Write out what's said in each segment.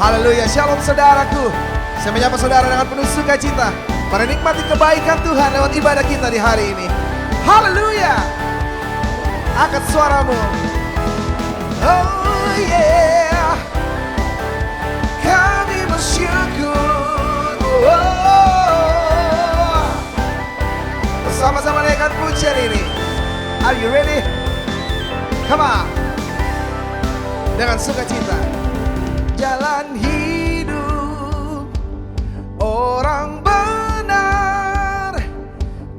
Haleluya, shalom saudaraku. Saya menyapa saudara dengan penuh sukacita pada nikmati kebaikan Tuhan lewat ibadah kita di hari ini. Haleluya. Angkat suaramu. Oh yeah. Kami bersyukur. Oh. Bersama-sama naikkan pujian ini. Are you ready? Come on. Dengan sukacita. Jalan hidup orang benar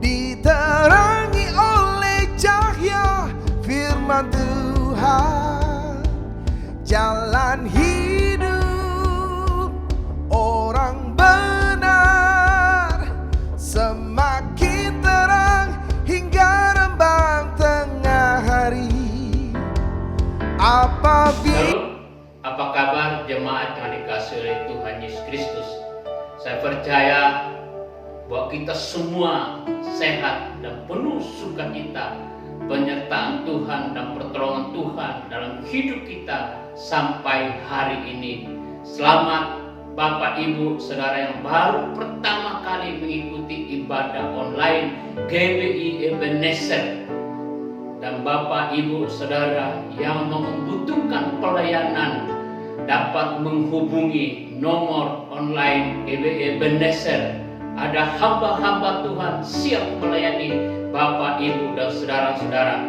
diterangi oleh cahaya firman Tuhan. Jalan hidup orang benar semakin terang hingga rembang tengah hari. Apabila apa kabar jemaat yang dikasihi oleh Tuhan Yesus Kristus? Saya percaya bahwa kita semua sehat dan penuh sukacita, penyertaan Tuhan dan pertolongan Tuhan dalam hidup kita sampai hari ini. Selamat Bapak Ibu Saudara yang baru pertama kali mengikuti ibadah online GBI Ebenezer, dan Bapak Ibu Saudara yang membutuhkan pelayanan dapat menghubungi nomor online GBI Ebenezer. Ada hamba-hamba Tuhan siap melayani Bapak Ibu dan saudara-saudara.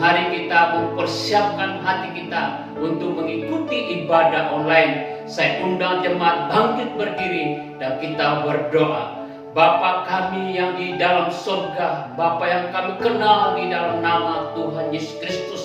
Mari kita mempersiapkan hati kita untuk mengikuti ibadah online. Saya undang jemaat bangkit berdiri dan kita berdoa. Bapa kami yang di dalam surga, Bapa yang kami kenal di dalam nama Tuhan Yesus Kristus,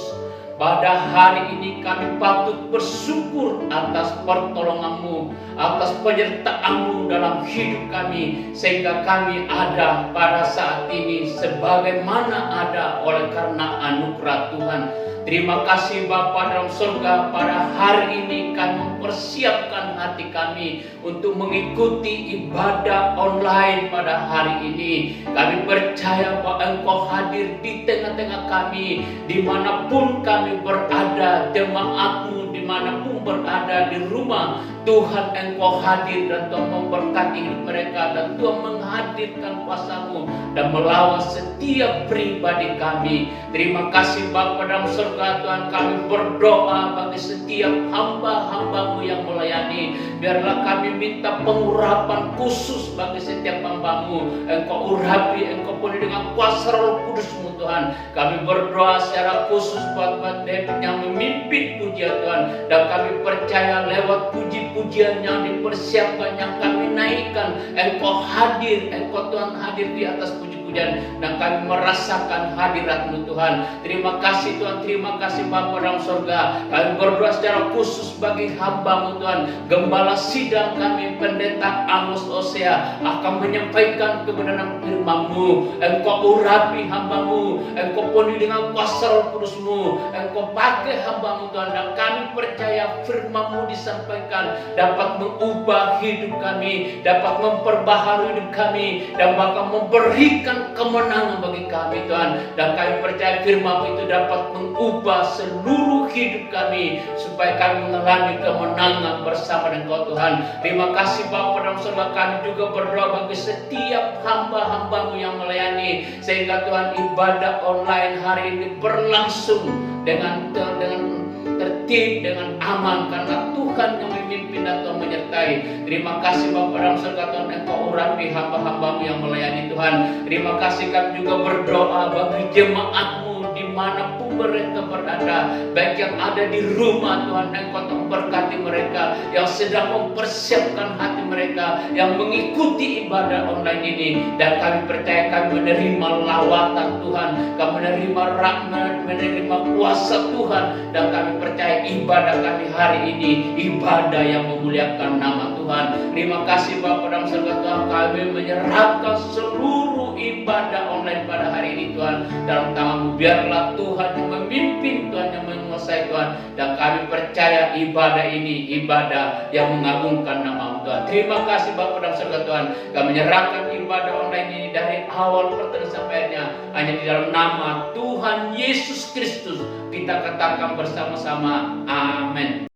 pada hari ini kami patut bersyukur atas pertolongan-Mu, atas penyertaan-Mu dalam hidup kami, sehingga kami ada pada saat ini sebagaimana ada oleh karena anugerah Tuhan. Terima kasih Bapa dalam surga, pada hari ini kami mempersiapkan hati kami untuk mengikuti ibadah online pada hari ini. Kami percaya bahwa Engkau hadir di tengah-tengah kami, dimanapun kami berada, jemaat-Mu dimanapun berada di rumah. Tuhan Engkau hadir dan Tuhan memberkati hidup mereka, dan Tuhan menghadirkan kuasa-Mu dan melawan setiap pribadi kami. Terima kasih Bapa dalam surga, Tuhan kami berdoa bagi setiap hamba-hamba-Mu yang melayani. Biarlah kami minta pengurapan khusus bagi setiap hamba-Mu. Engkau urapi, Engkau penuhi dengan kuasa Roh Kudus-Mu Tuhan. Kami berdoa secara khusus buat David yang memimpin pujian Tuhan, dan kami percaya lewat pujian yang dipersiapkan, yang kami naikkan, Engkau hadir, Engkau Tuhan hadir di atas puji-pujian, dan kami merasakan hadirat-Mu Tuhan. Terima kasih Tuhan, terima kasih Bapa dalam surga. Kami berdoa secara khusus bagi hamba-Mu Tuhan, Gembala sidang kami Pendeta Amos Osea akan menyampaikan kebenaran firman-Mu. Engkau urapi hamba-Mu, Engkau penuhi dengan kuasa Roh Kudus-Mu, Engkau pakai hamba-Mu Tuhan, dan kami percaya firman-Mu disampaikan dapat mengubah hidup kami, dapat memperbaharui hidup kami, dan bahkan memberikan kemenangan bagi kami Tuhan. Dan kami percaya firman-Mu itu dapat mengubah seluruh hidup kami, supaya kami mengalami kemenangan bersama dengan Kau Tuhan. Terima kasih Bapa dalam surga. Kami juga berdoa bagi setiap hamba-hamba-Mu yang melayani, sehingga Tuhan ibadah online hari ini berlangsung dengan tertib, dengan aman, karena Tuhan yang memimpin dan Tuhan menyertai. Terima kasih Bapa dalam surga, Tuhan Engkau urapi hamba-hamba-Mu yang melayani Tuhan. Terima kasih kami juga berdoa bagi jemaat-Mu dimanapun mereka berada, baik yang ada di rumah Tuhan, Engkau memberkati mereka, yang sedang mempersiapkan hati mereka, yang mengikuti ibadah online ini. Dan kami percaya kami menerima lawatan Tuhan, kami menerima rahmat, menerima kuasa Tuhan, dan kami percaya ibadah kami hari ini ibadah yang memuliakan nama Tuhan. Terima kasih Bapa dalam surga, Tuhan kami menyerahkan seluruh ibadah online pada hari ini Tuhan dalam tangan-Mu. Biarlah Tuhan yang memimpin, Tuhan yang menguasai Tuhan, dan kami percaya ibadah ini ibadah yang mengagungkan nama-Mu Tuhan. Terima kasih Bapa dalam surga Tuhan, kami menyerahkan ibadah online ini dari awal pertengahan sampai akhirnya hanya di dalam nama Tuhan Yesus Kristus kita katakan bersama-sama amin.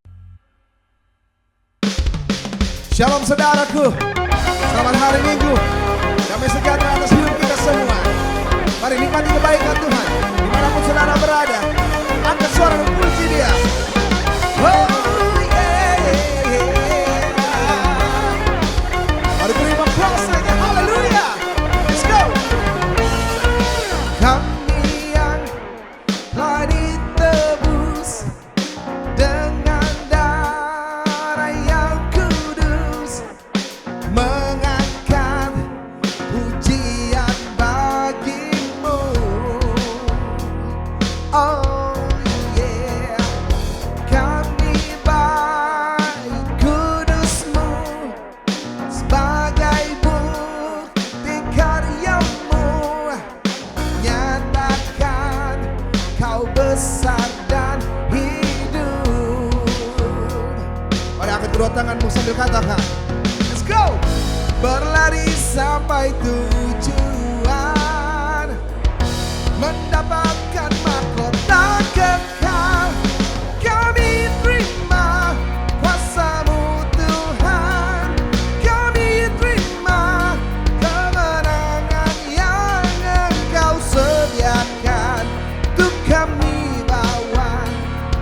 Shalom saudaraku, selamat hari Minggu. Damai sejahtera atas hidup kita semua. Mari nikmati kebaikan Tuhan dimanapun saudara berada. Angkat suara dan puji Dia. Oh yeah. Mari terima kuasanya. Haleluya. Let's go. Kami yang telah ditebus dengan darah yang kudus, mengangkat pujian bagimu. Oh yeah, kami baik kudusmu sebagai bukti karyamu, nyatakan kau besar dan hidup. Mari angkat kedua tanganmu sambil katakan, let's go. Berlari sampai tujuan, mendapatkan mahkota kekal. Kami terima kuasa-Mu Tuhan, kami terima kemenangan yang Engkau sediakan untuk kami bawa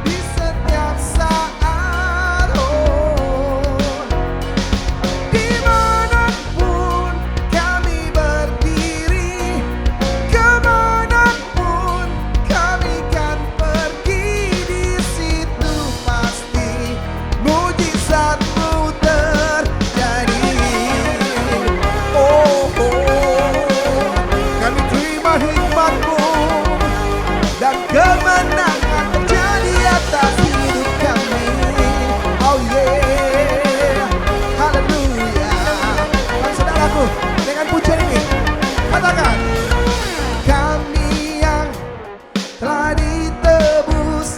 di setiap saat. Oh, dimanapun kami berdiri, kemanapun kami kan pergi, di situ pasti mujizat-Mu terjadi. Oh, kami terima hikmat-Mu dan kemenangan terjadi atas hidup kami. Oh yeah, haleluya. Dan saudaraku, dengan pujian ini katakan, kami yang telah ditebus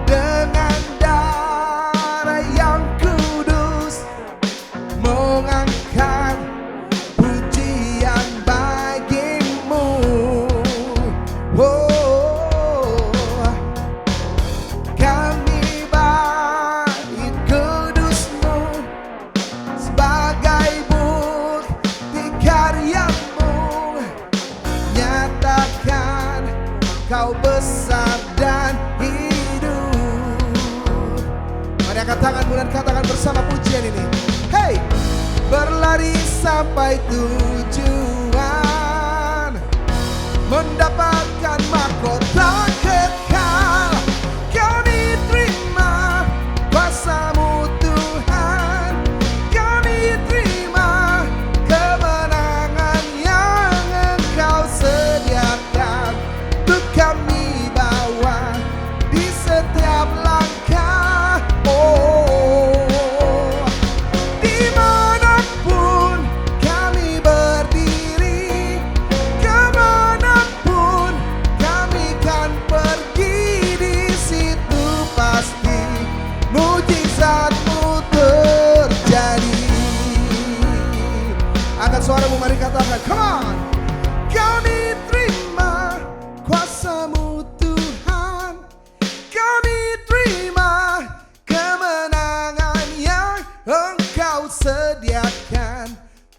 dengan darah yang kudus, mengangkat pujian bagimu. Oh, kami baik kudusmu sebagai bukti karyamu, nyatakan kau besar dan hidup. Mari angkat tanganmu dan katakan bersama pujian ini. Hey, berlari sampai tujuan, mendapatkan mahkota kekal. Kami terima kuasa-Mu Tuhan, kami terima kemenangan yang Engkau sediakan untuk kami bawa di setiap langkah. Oh, dimanapun kami berdiri, kemanapun kami kan pergi, di situ pasti mujizat-Mu terjadi. Angkat suaramu, mari katakan, come on. Kami terima kuasa-Mu Tuhan, kami terima kemenangan yang Engkau sediakan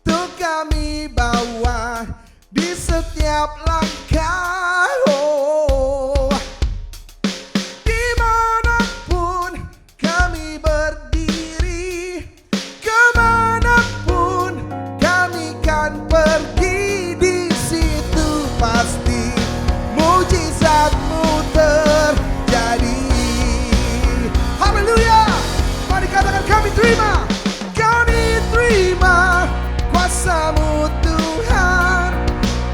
untuk kami bawa di setiap langkah. Oh, dimanapun kami berdiri, kemanapun kami kan pergi, di situ pasti mujizat-Mu terjadi. Haleluya. Mari katakan, kami terima kuasa-Mu Tuhan,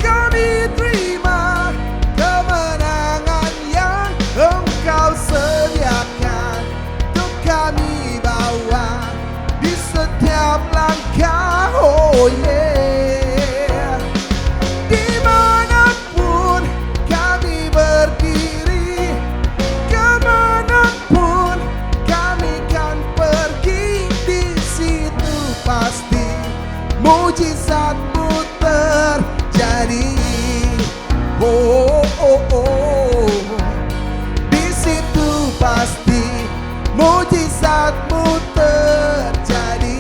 kami terima kemenangan yang Engkau sediakan untuk kami bawa di setiap langkah. Oh yeah, dimanapun kami berdiri, kemanapun kami kan pergi, di situ pasti mujizat-Mu terjadi. Oh, oh, oh, di situ pasti mujizat-Mu terjadi.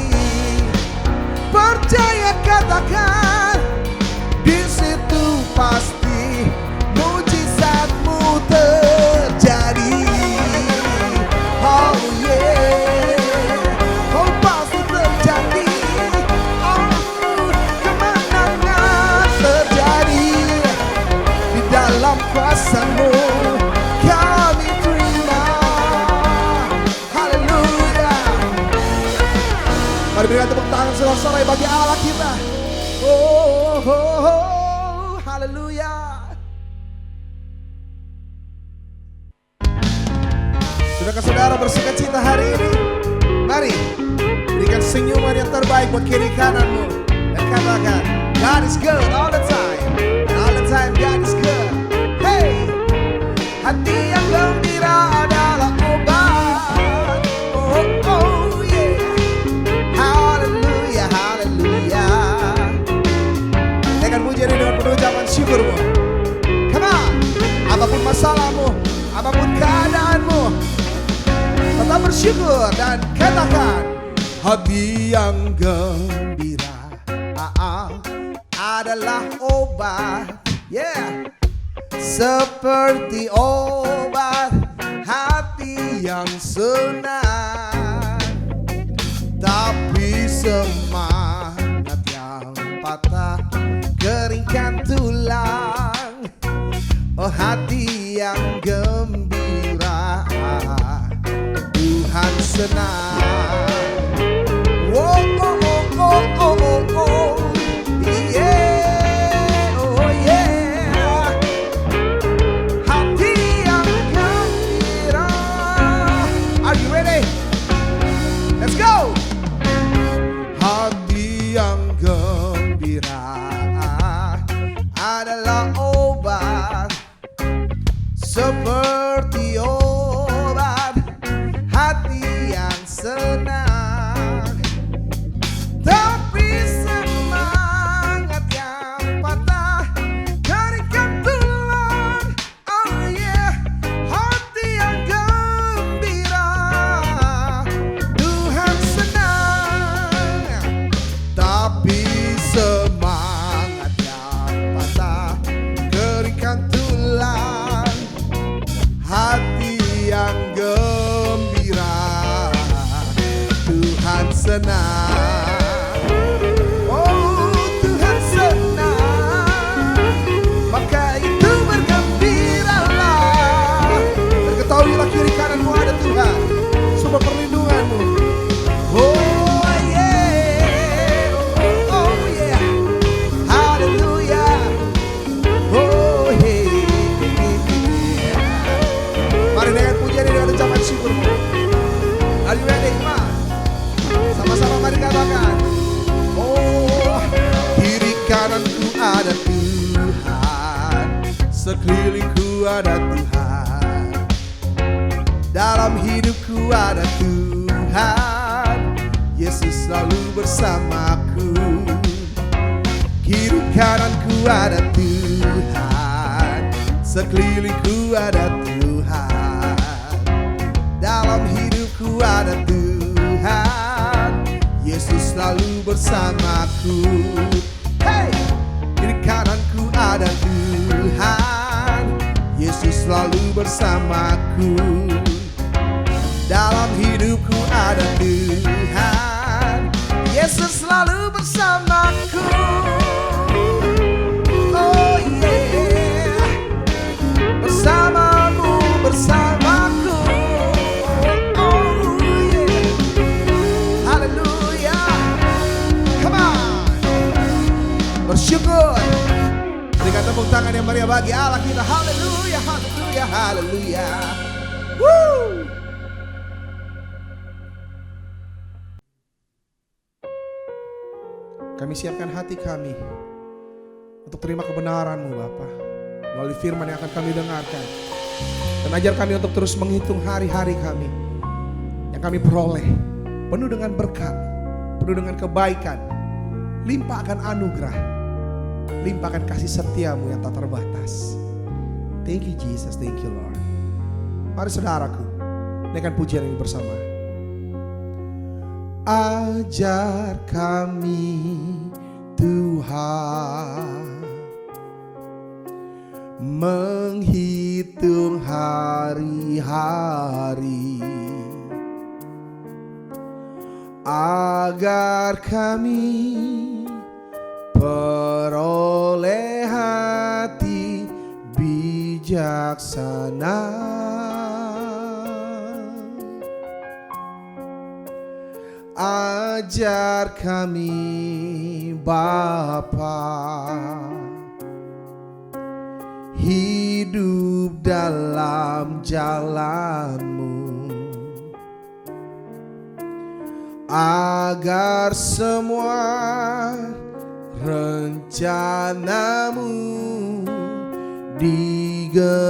Mari berikan tepuk tangan sorak-sorai bagi Allah kita. Oh, oh, oh, haleluya. Sudahkah saudara bersuka cita hari ini? Mari berikan senyuman yang terbaik buat kiri kananmu dan katakan, God is good all the time, and all the time God is good. Hey, hati yang gembira adalah obat. Oh, oh yeah, haleluya, haleluya. Dengan pujian ini dengan penuh ucapan syukurmu. Come on, apapun masalahmu, apapun keadaanmu, tetap bersyukur dan katakan, hati yang gembira adalah obat. Yeah, seperti obat hati yang senang. Tapi semangat yang patah keringkan tulang. Oh, hati yang gembira Tuhan senang. Oh, oh, oh, oh, oh, oh, oh. Yeah, oh yeah. Hati yang gembira. Are you ready? Let's go. Hati yang gembira adalah obat, seperti obat hati yang senang. Tapi semangat yang patah keringkan tulang. Oh yeah, hati yang gembira Tuhan senang. Tapi semangat yang patah keringkan tulang. Hati yang gembira Tuhan senang. Oh, Tuhan senang. Maka itu bergembiralah. Dan ketahuilah kiri kananmu ada Tuhan, sumber perlindunganmu. Oh yeah, oh, oh yeah, haleluya. Oh hey, mari dengan pujian ini dengan ucapan syukurmu. Are you ready? Come on. Sama-sama mari katakan, oh, kiri kananku ada Tuhan, sekelilingku ada Tuhan, dalam hidupku ada Tuhan, Yesus selalu bersamaku. Kiri kananku ada Tuhan, sekelilingku ada Tuhan, dalam hidupku ada Tuhan, Yesus selalu bersamaku. Hey, kiri kananku ada Tuhan, Yesus selalu bersamaku, dalam hidupku ada Tuhan, Yesus selalu bersamaku. Oh yeah, bersamamu, bersamaku. Oh yeah, haleluya. Come on, bersyukur. Berikan tepuk tangan yang meriah bagi Allah kita. Haleluya, haleluya, haleluya. Woo! Kami siapkan hati kami untuk terima kebenaran-Mu Bapa, melalui firman yang akan kami dengarkan. Dan ajar kami untuk terus menghitung hari-hari kami yang kami peroleh, penuh dengan berkat, penuh dengan kebaikan, limpahkan anugerah, limpahkan kasih setia-Mu yang tak terbatas. Thank you Jesus, thank you Lord. Mari saudaraku, naikkan pujian ini bersama. Ajar kami Tuhan menghitung hari-hari, agar kami peroleh hati bijaksana. Ajar kami Bapa, hidup dalam jalan-Mu, agar semua rencana-Mu digenapi.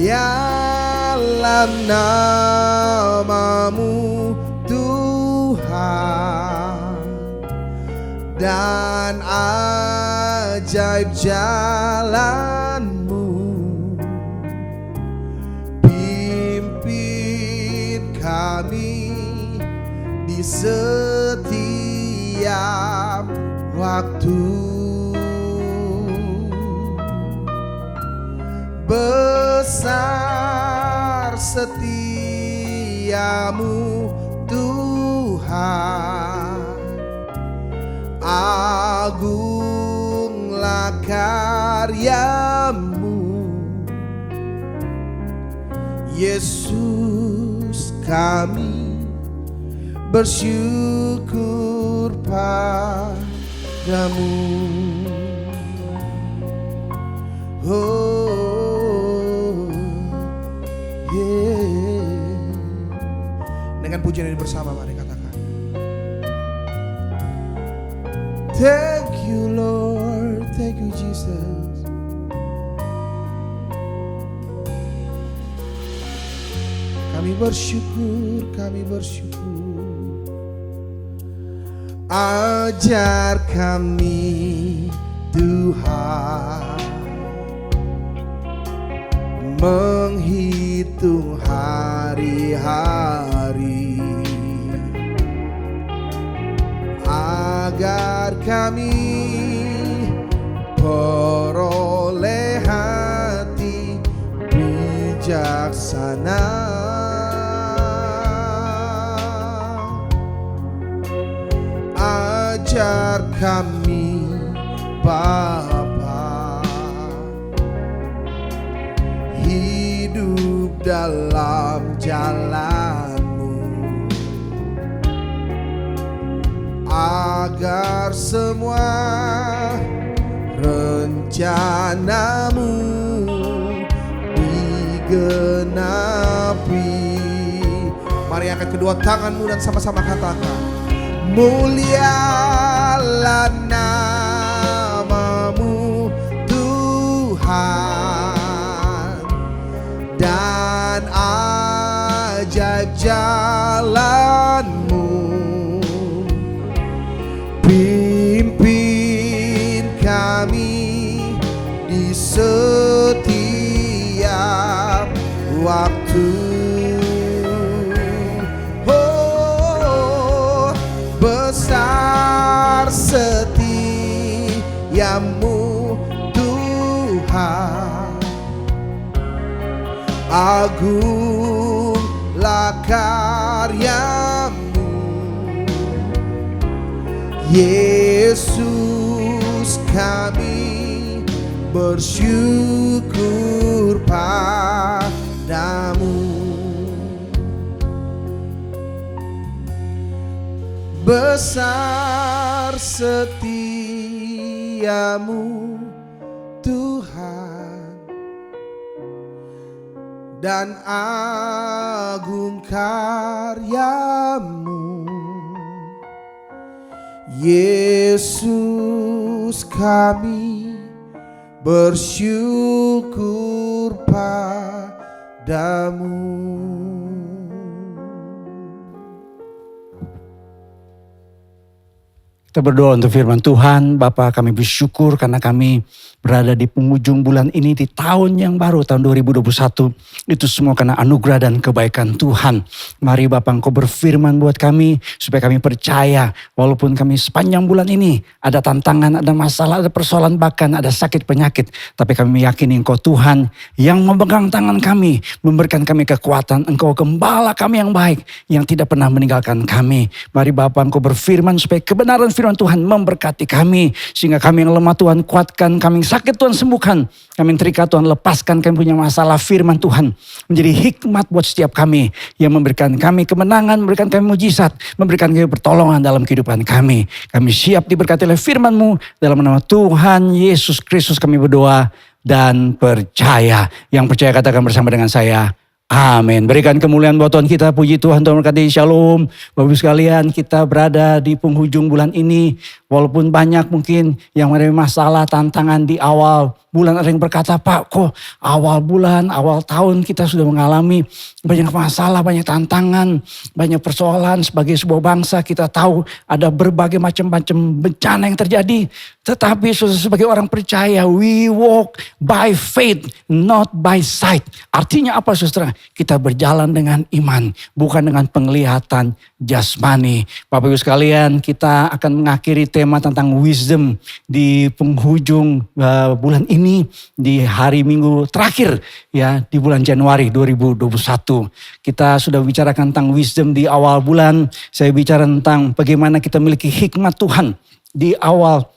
Mulialah nama-Mu Tuhan, dan ajaib jalan-Mu. Pimpin kami di setiap waktu. Besar setiamu Tuhan, agunglah karya-Mu. Yesus, kami bersyukur padamu. Dengan pujian ini bersama, mari katakan, thank you Lord, thank you Jesus. Kami bersyukur, kami bersyukur. Ajar kami Tuhan menghitung hari-hari, agar kami peroleh hati bijaksana. Ajar kami Bapa, hidup dalam jalan-Mu, agar semua rencana-Mu digenapi. Mari angkat kedua tanganmu dan sama-sama katakan, mulialah nama-Mu Tuhan, dan ajaib jalan-Mu. Pimpin kami di setiap waktu. Oh, besar setiamu Tuhan, agunglah karya-Mu. Yesus, kami bersyukur padamu. Besar setiamu Tuhan, dan agung karya-Mu. Yesus, kami bersyukur padamu. Kita berdoa untuk firman Tuhan. Bapa, kami bersyukur karena kami berada di penghujung bulan ini, di tahun yang baru, tahun 2021. Itu semua karena anugerah dan kebaikan Tuhan. Mari Bapa, Engkau berfirman buat kami, supaya kami percaya walaupun kami sepanjang bulan ini ada tantangan, ada masalah, ada persoalan, bahkan ada sakit penyakit. Tapi kami meyakini Engkau Tuhan yang memegang tangan kami, memberikan kami kekuatan. Engkau gembala kami yang baik, yang tidak pernah meninggalkan kami. Mari Bapa, Engkau berfirman supaya kebenaran firman Tuhan memberkati kami, sehingga kami yang lemah Tuhan kuatkan, kami yang sakit Tuhan sembuhkan. Kami terikat Tuhan, lepaskan kami punya masalah, firman Tuhan menjadi hikmat buat setiap kami. Yang memberikan kami kemenangan, memberikan kami mujizat, memberikan kami pertolongan dalam kehidupan kami. Kami siap diberkati oleh firman-Mu. Dalam nama Tuhan Yesus Kristus kami berdoa dan percaya. Yang percaya katakan bersama dengan saya. Amin. Berikan kemuliaan buat Tuhan kita. Puji Tuhan, Tuhan berkati. Shalom. Bapak-Ibu sekalian, kita berada di penghujung bulan ini. Walaupun banyak mungkin yang mengalami masalah, tantangan di awal bulan. Ada yang berkata, Pak, kok awal bulan, awal tahun kita sudah mengalami banyak masalah, banyak tantangan, banyak persoalan. Sebagai sebuah bangsa kita tahu ada berbagai macam-macam bencana yang terjadi. Tetapi sebagai orang percaya, we walk by faith, not by sight. Artinya apa, saudara? Kita berjalan dengan iman, bukan dengan penglihatan jasmani. Bapak Ibu sekalian, kita akan mengakhiri tema tentang wisdom di penghujung bulan ini, di hari Minggu terakhir ya di bulan Januari 2021. Kita sudah bicarakan tentang wisdom di awal bulan. Saya bicara tentang bagaimana kita memiliki hikmat Tuhan di awal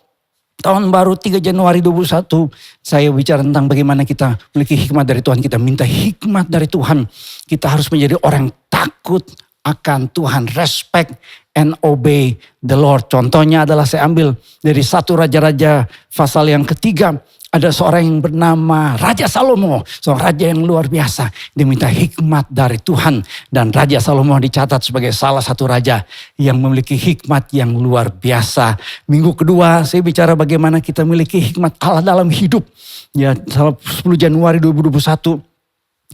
tahun baru 3 Januari 2021, saya bicara tentang bagaimana kita memiliki hikmat dari Tuhan. Kita minta hikmat dari Tuhan. Kita harus menjadi orang yang takut akan Tuhan. Respect and obey the Lord. Contohnya adalah saya ambil dari 1 Raja-Raja pasal yang ketiga. Ada seorang yang bernama Raja Salomo. Seorang raja yang luar biasa. Dia minta hikmat dari Tuhan. Dan Raja Salomo dicatat sebagai salah satu raja yang memiliki hikmat yang luar biasa. Minggu kedua saya bicara bagaimana kita memiliki hikmat Allah dalam hidup. Ya, 10 Januari 2021.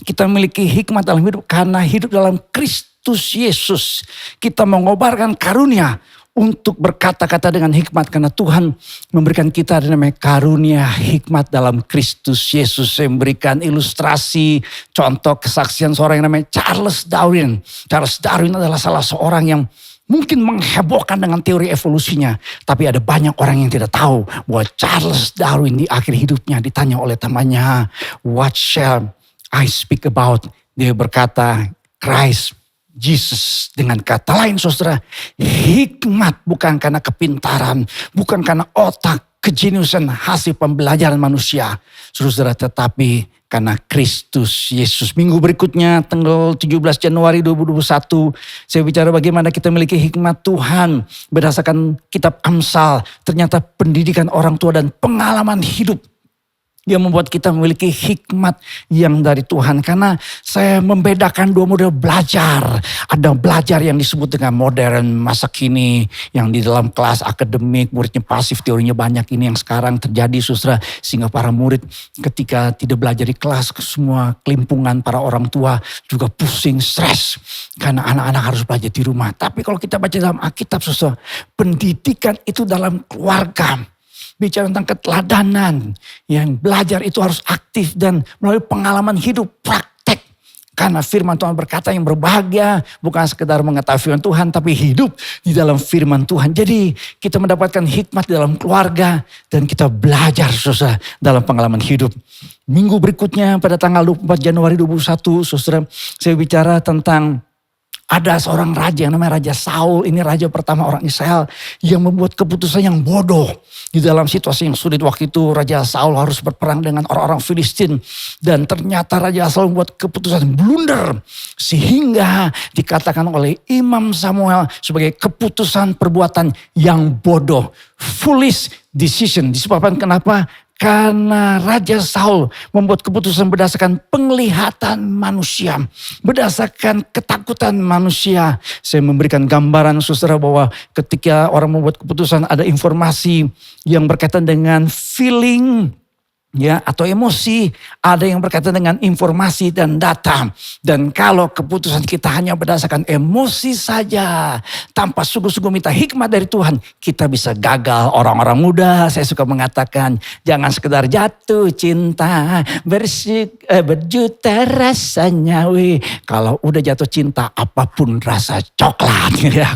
Kita memiliki hikmat dalam hidup karena hidup dalam Kristus Yesus. Kita mengobarkan karunia untuk berkata-kata dengan hikmat. Karena Tuhan memberikan kita namanya karunia hikmat dalam Kristus Yesus. Saya memberikan ilustrasi, contoh kesaksian seorang yang namanya Charles Darwin. Charles Darwin adalah salah seorang yang mungkin menghebohkan dengan teori evolusinya. Tapi ada banyak orang yang tidak tahu bahwa Charles Darwin di akhir hidupnya ditanya oleh temannya, "What shall I speak about?" Dia berkata, Christ Jesus. Dengan kata lain saudara, hikmat bukan karena kepintaran, bukan karena otak, kejeniusan hasil pembelajaran manusia. Saudara, tetapi karena Kristus Yesus. Minggu berikutnya tanggal 17 Januari 2021. Saya bicara bagaimana kita memiliki hikmat Tuhan. Berdasarkan kitab Amsal. Ternyata pendidikan orang tua dan pengalaman hidup yang membuat kita memiliki hikmat yang dari Tuhan. Karena saya membedakan dua model belajar. Ada belajar yang disebut dengan modern masa kini. Yang di dalam kelas akademik, muridnya pasif, teorinya banyak. Ini yang sekarang terjadi saudara. Sehingga para murid ketika tidak belajar di kelas, semua kelimpungan para orang tua juga pusing, stres. Karena anak-anak harus belajar di rumah. Tapi kalau kita baca dalam Alkitab saudara, pendidikan itu dalam keluarga. Bicara tentang keteladanan, yang belajar itu harus aktif dan melalui pengalaman hidup praktek. Karena firman Tuhan berkata yang berbahagia bukan sekedar mengetahui firman Tuhan, tapi hidup di dalam firman Tuhan. Jadi kita mendapatkan hikmat di dalam keluarga dan kita belajar saudara dalam pengalaman hidup. Minggu berikutnya pada tanggal 24 Januari 2021, saudara, saya bicara tentang ada seorang raja yang namanya Raja Saul. Ini raja pertama orang Israel yang membuat keputusan yang bodoh. Di dalam situasi yang sulit waktu itu Raja Saul harus berperang dengan orang-orang Filistin. Dan ternyata Raja Saul membuat keputusan blunder. Sehingga dikatakan oleh Imam Samuel sebagai keputusan perbuatan yang bodoh. Foolish decision. Disebabkan kenapa? Karena Raja Saul membuat keputusan berdasarkan penglihatan manusia. Berdasarkan ketakutan manusia. Saya memberikan gambaran saudara bahwa ketika orang membuat keputusan ada informasi yang berkaitan dengan feeling, ya, atau emosi, ada yang berkaitan dengan informasi dan data. Dan kalau keputusan kita hanya berdasarkan emosi saja, tanpa sungguh-sungguh minta hikmat dari Tuhan, kita bisa gagal. Orang-orang muda, saya suka mengatakan, jangan sekedar jatuh cinta, berjuta rasanya. Kalau udah jatuh cinta, apapun rasa coklat. Ya.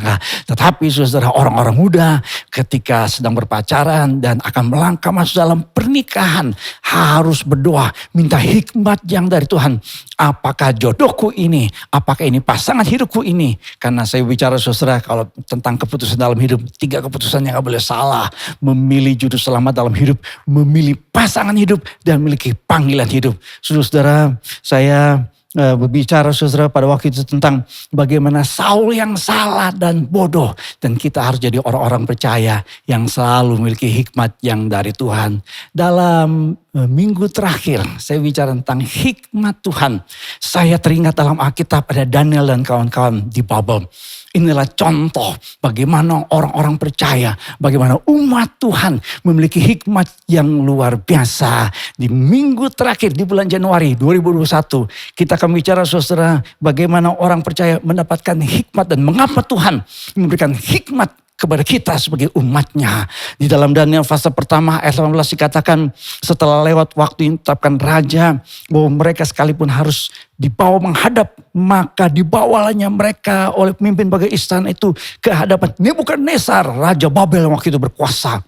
Tetapi saudara, orang-orang muda ketika sedang berpacaran dan akan melangkah masuk dalam pernikahan, harus berdoa, minta hikmat yang dari Tuhan. Apakah jodohku ini? Apakah ini pasangan hidupku ini? Karena saya bicara saudara kalau tentang keputusan dalam hidup, 3 keputusan yang gak boleh salah. Memilih juru selamat dalam hidup, memilih pasangan hidup, dan memiliki panggilan hidup. Saudara, saya berbicara saudara pada waktu itu tentang bagaimana Saul yang salah dan bodoh. Dan kita harus jadi orang-orang percaya yang selalu memiliki hikmat yang dari Tuhan. Dalam minggu terakhir saya bicara tentang hikmat Tuhan. Saya teringat dalam Alkitab ada Daniel dan kawan-kawan di Babel. Inilah contoh bagaimana orang-orang percaya, bagaimana umat Tuhan memiliki hikmat yang luar biasa. Di minggu terakhir di bulan Januari 2021, kita akan bicara saudara bagaimana orang percaya mendapatkan hikmat dan mengapa Tuhan memberikan hikmat kepada kita sebagai umatnya. Di dalam Daniel pasal pertama ayat 18 dikatakan setelah lewat waktu yang ditetapkan raja bahwa mereka sekalipun harus dibawa menghadap, maka dibawalanya mereka oleh pemimpin bagai istana itu ke hadapan Nebukadnezar, Raja Babel yang waktu itu berkuasa.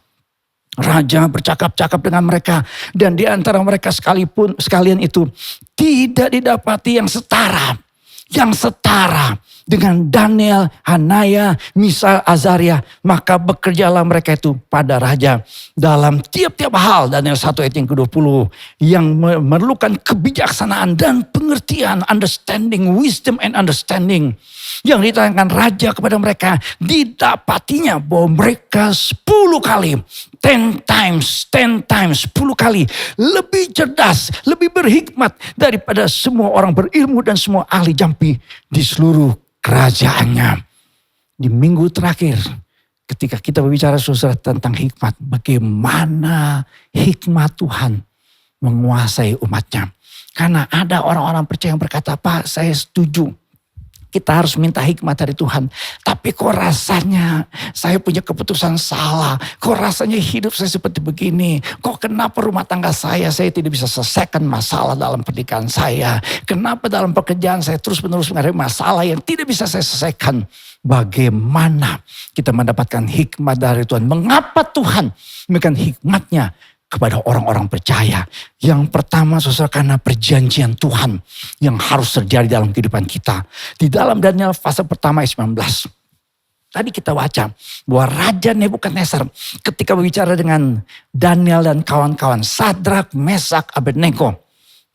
Raja bercakap-cakap dengan mereka dan di antara mereka sekalian itu tidak didapati yang setara dengan Daniel, Hanaya, Misael, Azaria. Maka bekerjalah mereka itu pada raja dalam tiap-tiap hal. Daniel 1 ayat yang ke-20 yang memerlukan kebijaksanaan dan pengertian, understanding, wisdom and understanding. Yang ditanyakan raja kepada mereka, didapatinya bahwa mereka 10 kali, 10 times, 10 kali lebih cerdas, lebih berhikmat daripada semua orang berilmu dan semua ahli jampi di seluruh kerajaannya. Di minggu terakhir ketika kita berbicara saudara tentang hikmat, bagaimana hikmat Tuhan menguasai umatnya. Karena ada orang-orang percaya yang berkata, Pak saya setuju kita harus minta hikmat dari Tuhan. Tapi kok rasanya saya punya keputusan salah. Kok rasanya hidup saya seperti begini. Kok kenapa rumah tangga saya tidak bisa selesaikan masalah dalam pernikahan saya. Kenapa dalam pekerjaan saya terus-menerus menghadapi masalah yang tidak bisa saya selesaikan. Bagaimana kita mendapatkan hikmat dari Tuhan. Mengapa Tuhan memberikan hikmatnya kepada orang-orang percaya. Yang pertama saudara karena perjanjian Tuhan yang harus terjadi dalam kehidupan kita. Di dalam Daniel pasal pertama ayat 19. Tadi kita baca bahwa Raja Nebukadnezar ketika berbicara dengan Daniel dan kawan-kawan. Sadrak, Mesak, Abednego.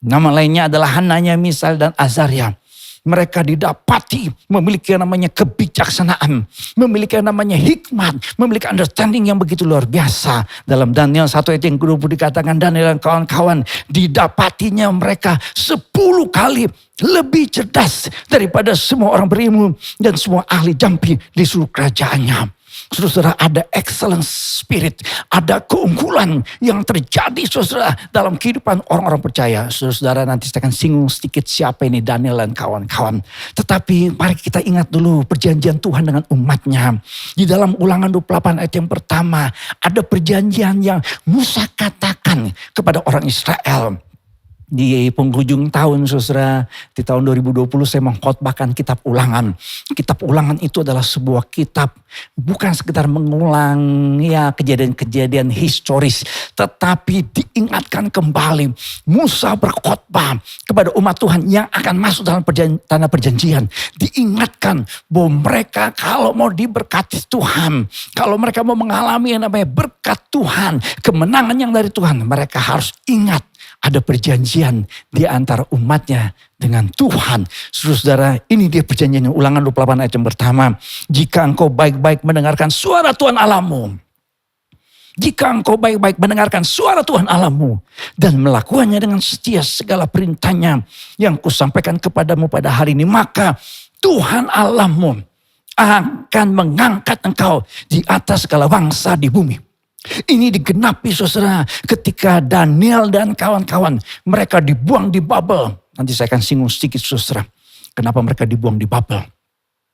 Nama lainnya adalah Hananya, Misael dan Azaria. Mereka didapati memiliki yang namanya kebijaksanaan. Memiliki yang namanya hikmat. Memiliki understanding yang begitu luar biasa. Dalam Daniel 1 ayat yang ke-20 dikatakan Daniel dan kawan-kawan. Didapatinya mereka 10 kali lebih cerdas daripada semua orang berilmu. Dan semua ahli jampi di seluruh kerajaannya. Saudara, ada excellence spirit, ada keunggulan yang terjadi saudara dalam kehidupan orang-orang percaya. Saudara, nanti saya akan singgung sedikit siapa ini Daniel dan kawan-kawan. Tetapi mari kita ingat dulu perjanjian Tuhan dengan umatnya. Di dalam Ulangan 28 ayat yang pertama ada perjanjian yang Musa katakan kepada orang Israel. Di penghujung tahun saudara, di tahun 2020 saya mengkhotbahkan kitab Ulangan. Kitab Ulangan itu adalah sebuah kitab bukan sekedar mengulang ya kejadian-kejadian historis. Tetapi diingatkan kembali Musa berkhotbah kepada umat Tuhan yang akan masuk dalam tanah perjanjian. Diingatkan bahwa mereka kalau mau diberkati Tuhan, kalau mereka mau mengalami yang namanya berkat Tuhan, kemenangan yang dari Tuhan, mereka harus ingat ada perjanjian di antara umatnya dengan Tuhan. Saudara, ini dia perjanjiannya. Ulangan 28 ayat yang pertama. Jika engkau baik-baik mendengarkan suara Tuhan Allahmu. Jika engkau baik-baik mendengarkan suara Tuhan Allahmu. Dan melakukannya dengan setia segala perintahnya yang kusampaikan kepadamu pada hari ini. Maka Tuhan Allahmu akan mengangkat engkau di atas segala bangsa di bumi. Ini digenapi saudara ketika Daniel dan kawan-kawan mereka dibuang di Babel. Nanti saya akan singgung sedikit saudara. Kenapa mereka dibuang di Babel.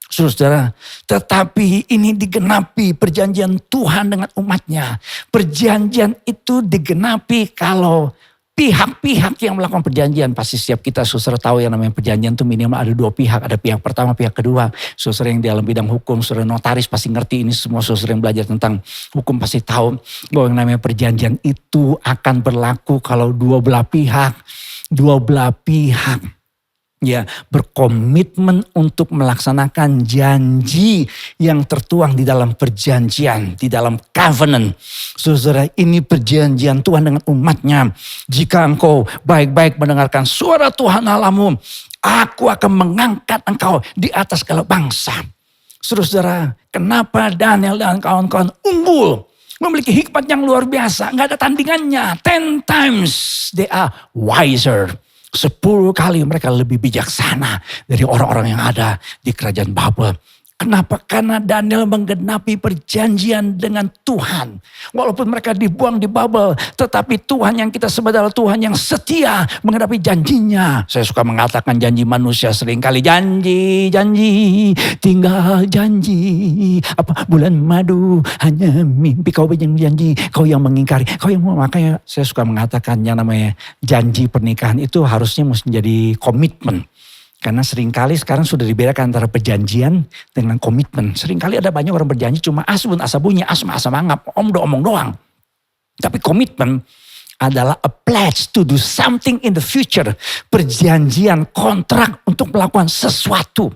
Saudara, tetapi ini digenapi perjanjian Tuhan dengan umatnya. Perjanjian itu digenapi kalau pihak-pihak yang melakukan perjanjian. Pasti setiap kita saudara tahu yang namanya perjanjian itu minimal ada dua pihak. Ada pihak pertama, pihak kedua. Saudara yang dalam bidang hukum, saudara notaris pasti ngerti ini semua. Saudara yang belajar tentang hukum pasti tahu bahwa yang namanya perjanjian itu akan berlaku kalau dua belah pihak ya berkomitmen untuk melaksanakan janji yang tertuang di dalam perjanjian, di dalam covenant. Saudara, ini perjanjian Tuhan dengan umatnya. Jika engkau baik-baik mendengarkan suara Tuhan Allahmu, aku akan mengangkat engkau di atas segala bangsa. Saudara, kenapa Daniel dan kawan-kawan unggul? Memiliki hikmat yang luar biasa, nggak ada tandingannya. 10 times they are wiser. 10 kali mereka lebih bijaksana dari orang-orang yang ada di kerajaan Babel. Kenapa? Karena Daniel menggenapi perjanjian dengan Tuhan. Walaupun mereka dibuang di Babel, tetapi Tuhan yang kita sembah adalah Tuhan yang setia menggenapi janjinya. Saya suka mengatakan janji manusia seringkali janji, tinggal janji. Apa bulan madu hanya mimpi, kau berjanji, kau yang mengingkari, kau yang mau. Makanya saya suka mengatakan yang namanya janji pernikahan itu harusnya mesti jadi komitmen. Karena seringkali sekarang sudah dibedakan antara perjanjian dengan komitmen. Seringkali ada banyak orang berjanji cuma asbun asabunyi, asma asamangap, omong doang. Tapi komitmen adalah a pledge to do something in the future. Perjanjian, kontrak untuk melakukan sesuatu.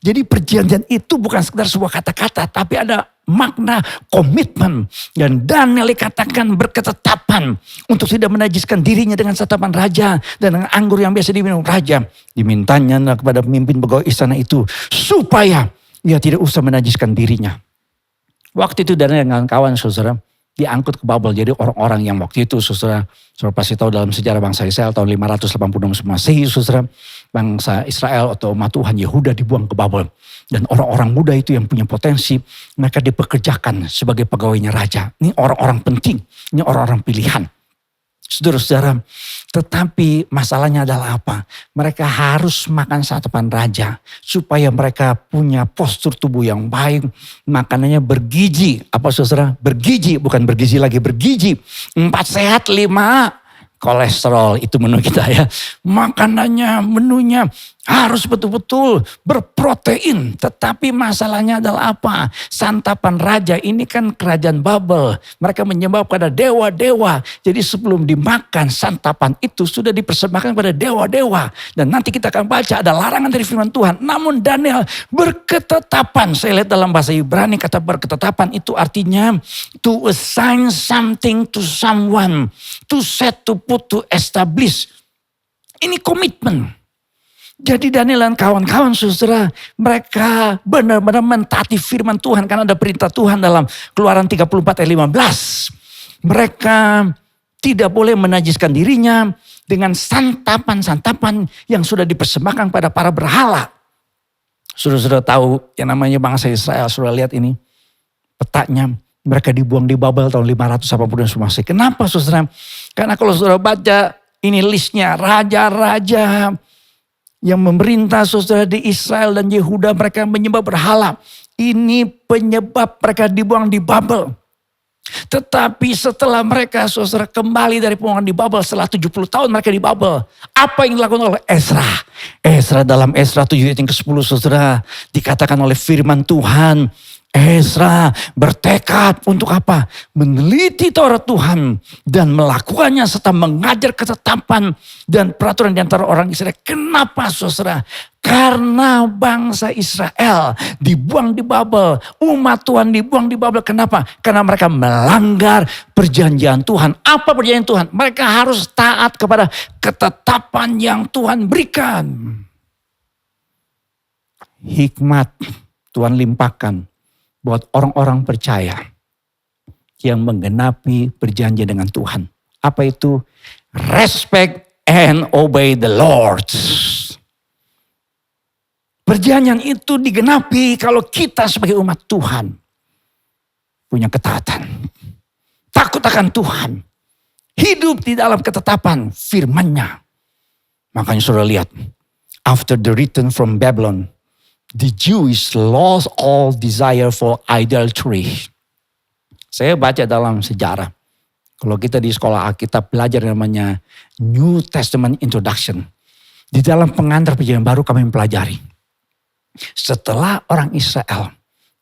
Jadi perjanjian itu bukan sekedar sebuah kata-kata, tapi ada makna komitmen. Dan Daniel dikatakan berketetapan untuk tidak menajiskan dirinya dengan santapan raja dan dengan anggur yang biasa diminum raja. Dimintanya kepada pemimpin pegawai istana itu supaya ia tidak usah menajiskan dirinya. Waktu itu Daniel dengan kawan saudara diangkut ke Babel. Jadi orang-orang yang waktu itu saudara pasti tahu dalam sejarah bangsa Israel tahun 586 Masehi saudara. Bangsa Israel atau umat Tuhan Yehuda dibuang ke Babel. Dan orang-orang muda itu yang punya potensi, mereka dipekerjakan sebagai pegawainya raja. Ini orang-orang penting, ini orang-orang pilihan. Saudara-saudara, tetapi masalahnya adalah apa? Mereka harus makan santapan raja supaya mereka punya postur tubuh yang baik, makanannya bergizi. Apa saudara? Bergizi, bukan bergizi lagi, bergizi. 4 sehat 5 kolesterol, itu menu kita ya. Makanannya, menunya harus betul-betul berprotein. Tetapi masalahnya adalah apa? Santapan raja ini kan kerajaan Babel. Mereka menyembah pada dewa-dewa. Jadi sebelum dimakan santapan itu sudah dipersembahkan pada dewa-dewa. Dan nanti kita akan baca ada larangan dari firman Tuhan. Namun Daniel berketetapan. Saya lihat dalam bahasa Ibrani kata berketetapan itu artinya to assign something to someone. To set, to put, to establish. Ini komitmen. Jadi Daniel dan kawan-kawan saudara, mereka benar-benar mentaati firman Tuhan. Karena ada perintah Tuhan dalam Keluaran 34 ayat 15. Mereka tidak boleh menajiskan dirinya dengan santapan-santapan yang sudah dipersembahkan pada para berhala. Saudara-saudara tahu yang namanya bangsa Israel, saudara lihat ini petanya. Mereka dibuang di Babel tahun 580 Masehi. Kenapa saudara? Karena kalau saudara baca ini listnya raja-raja yang memerintah saudara di Israel dan Yehuda, mereka menyembah berhala. Ini penyebab mereka dibuang di Babel. Tetapi setelah mereka saudara kembali dari pembuangan di Babel, setelah 70 tahun mereka di Babel. Apa yang dilakukan oleh Ezra? Ezra dalam Ezra 7 ayat yang ke-10 saudara dikatakan oleh firman Tuhan. Ezra bertekad untuk apa? Meneliti Taurat Tuhan dan melakukannya serta mengajar ketetapan dan peraturan di antara orang Israel. Kenapa saudara? Karena bangsa Israel dibuang di Babel. Umat Tuhan dibuang di Babel. Kenapa? Karena mereka melanggar perjanjian Tuhan. Apa perjanjian Tuhan? Mereka harus taat kepada ketetapan yang Tuhan berikan. Hikmat Tuhan limpahkan buat orang-orang percaya yang menggenapi perjanjian dengan Tuhan. Apa itu? Respect and obey the Lord. Perjanjian itu digenapi kalau kita sebagai umat Tuhan punya ketaatan. Takut akan Tuhan. Hidup di dalam ketetapan firman-Nya. Makanya saudara lihat. After the return from Babylon, the Jews lost all desire for idolatry. Saya baca dalam sejarah. Kalau kita di sekolah Alkitab belajar namanya New Testament Introduction. Di dalam pengantar perjanjian baru kami mempelajari. Setelah orang Israel,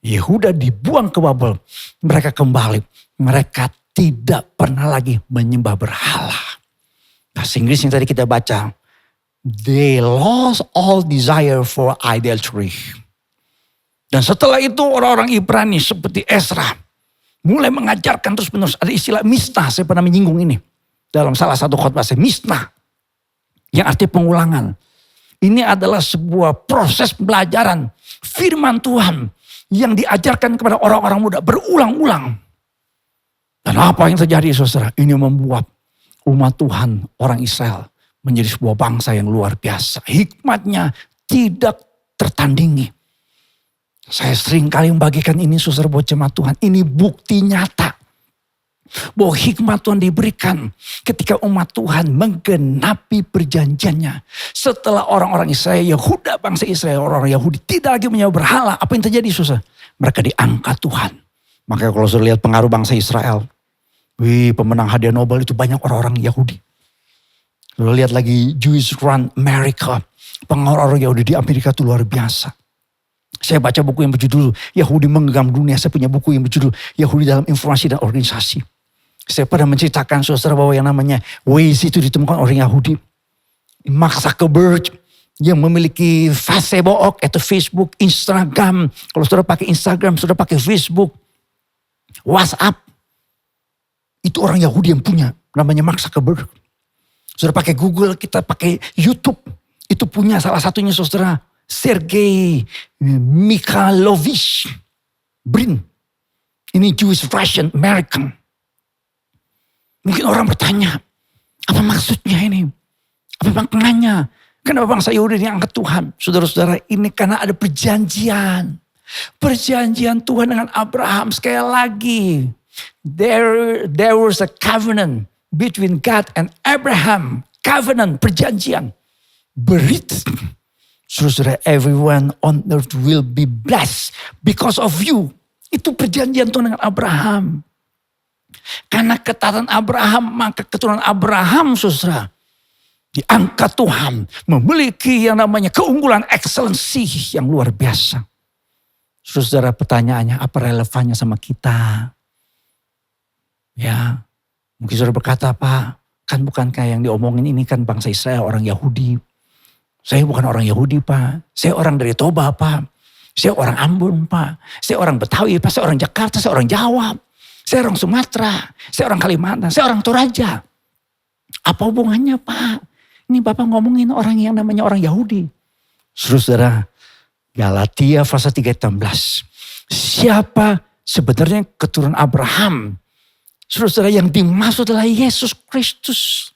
Yehuda dibuang ke Babel, mereka kembali. Mereka tidak pernah lagi menyembah berhala. Bahasa Inggris yang tadi kita baca, they lost all desire for idolatry. Dan setelah itu orang-orang Ibrani seperti Ezra mulai mengajarkan terus menerus. Ada istilah misnah, saya pernah menyinggung ini. Dalam salah satu khotbah saya, misnah. Yang artinya pengulangan. Ini adalah sebuah proses pembelajaran firman Tuhan yang diajarkan kepada orang-orang muda berulang-ulang. Dan apa yang terjadi saudara? Ini membuat umat Tuhan, orang Israel menjadi sebuah bangsa yang luar biasa. Hikmatnya tidak tertandingi. Saya sering kali membagikan ini saudara buat jemaat Tuhan. Ini bukti nyata bahwa hikmat Tuhan diberikan ketika umat Tuhan menggenapi perjanjiannya. Setelah orang-orang Israel, Yehuda, bangsa Israel, orang-orang Yahudi tidak lagi menyembah berhala. Apa yang terjadi saudara? Mereka diangkat Tuhan. Makanya kalau saudara lihat pengaruh bangsa Israel, pemenang hadiah Nobel itu banyak orang-orang Yahudi. Saudara lihat lagi Jewish Run America, pengaruh orang Yahudi di Amerika itu luar biasa. Saya baca buku yang berjudul Yahudi Menggenggam Dunia. Saya punya buku yang berjudul Yahudi dalam Informasi dan Organisasi. Saya pernah menceritakan saudara bahwa yang namanya Waze itu ditemukan orang Yahudi. Mark Zuckerberg yang memiliki Facebook atau Facebook, Instagram. Kalau saudara pakai Instagram, saudara pakai Facebook, WhatsApp. Itu orang Yahudi yang punya, namanya Mark Zuckerberg. Saudara pakai Google, kita pakai YouTube. Itu punya salah satunya saudara, Sergei Mikhailovich Brin. Ini Jewish Russian American. Mungkin orang bertanya, apa maksudnya ini? Apa maknanya? Kenapa bangsa Yahudi diangkat Tuhan? Saudara-saudara, ini karena ada perjanjian. Perjanjian Tuhan dengan Abraham. Sekali lagi, there was a covenant between God and Abraham. Covenant, perjanjian. Berit. Saudara, everyone on earth will be blessed because of you. Itu perjanjian Tuhan dengan Abraham. Karena ketaatan Abraham, maka keturunan Abraham, saudara, diangkat Tuhan. Memiliki yang namanya keunggulan, excellency yang luar biasa. Saudara, pertanyaannya apa relevannya sama kita? Ya, mungkin saudara berkata, Pak, kan bukankah yang diomongin ini kan bangsa Israel, orang Yahudi. Saya bukan orang Yahudi, Pak. Saya orang dari Toba, Pak. Saya orang Ambon, Pak. Saya orang Betawi, Pak. Saya orang Jakarta, saya orang Jawa. Saya orang Sumatera, saya orang Kalimantan, saya orang Toraja. Apa hubungannya Pak? Ini Bapak ngomongin orang yang namanya orang Yahudi. Saudara, Galatia pasal 3:16. Siapa sebenarnya keturunan Abraham? Saudara, yang dimaksud adalah Yesus Kristus.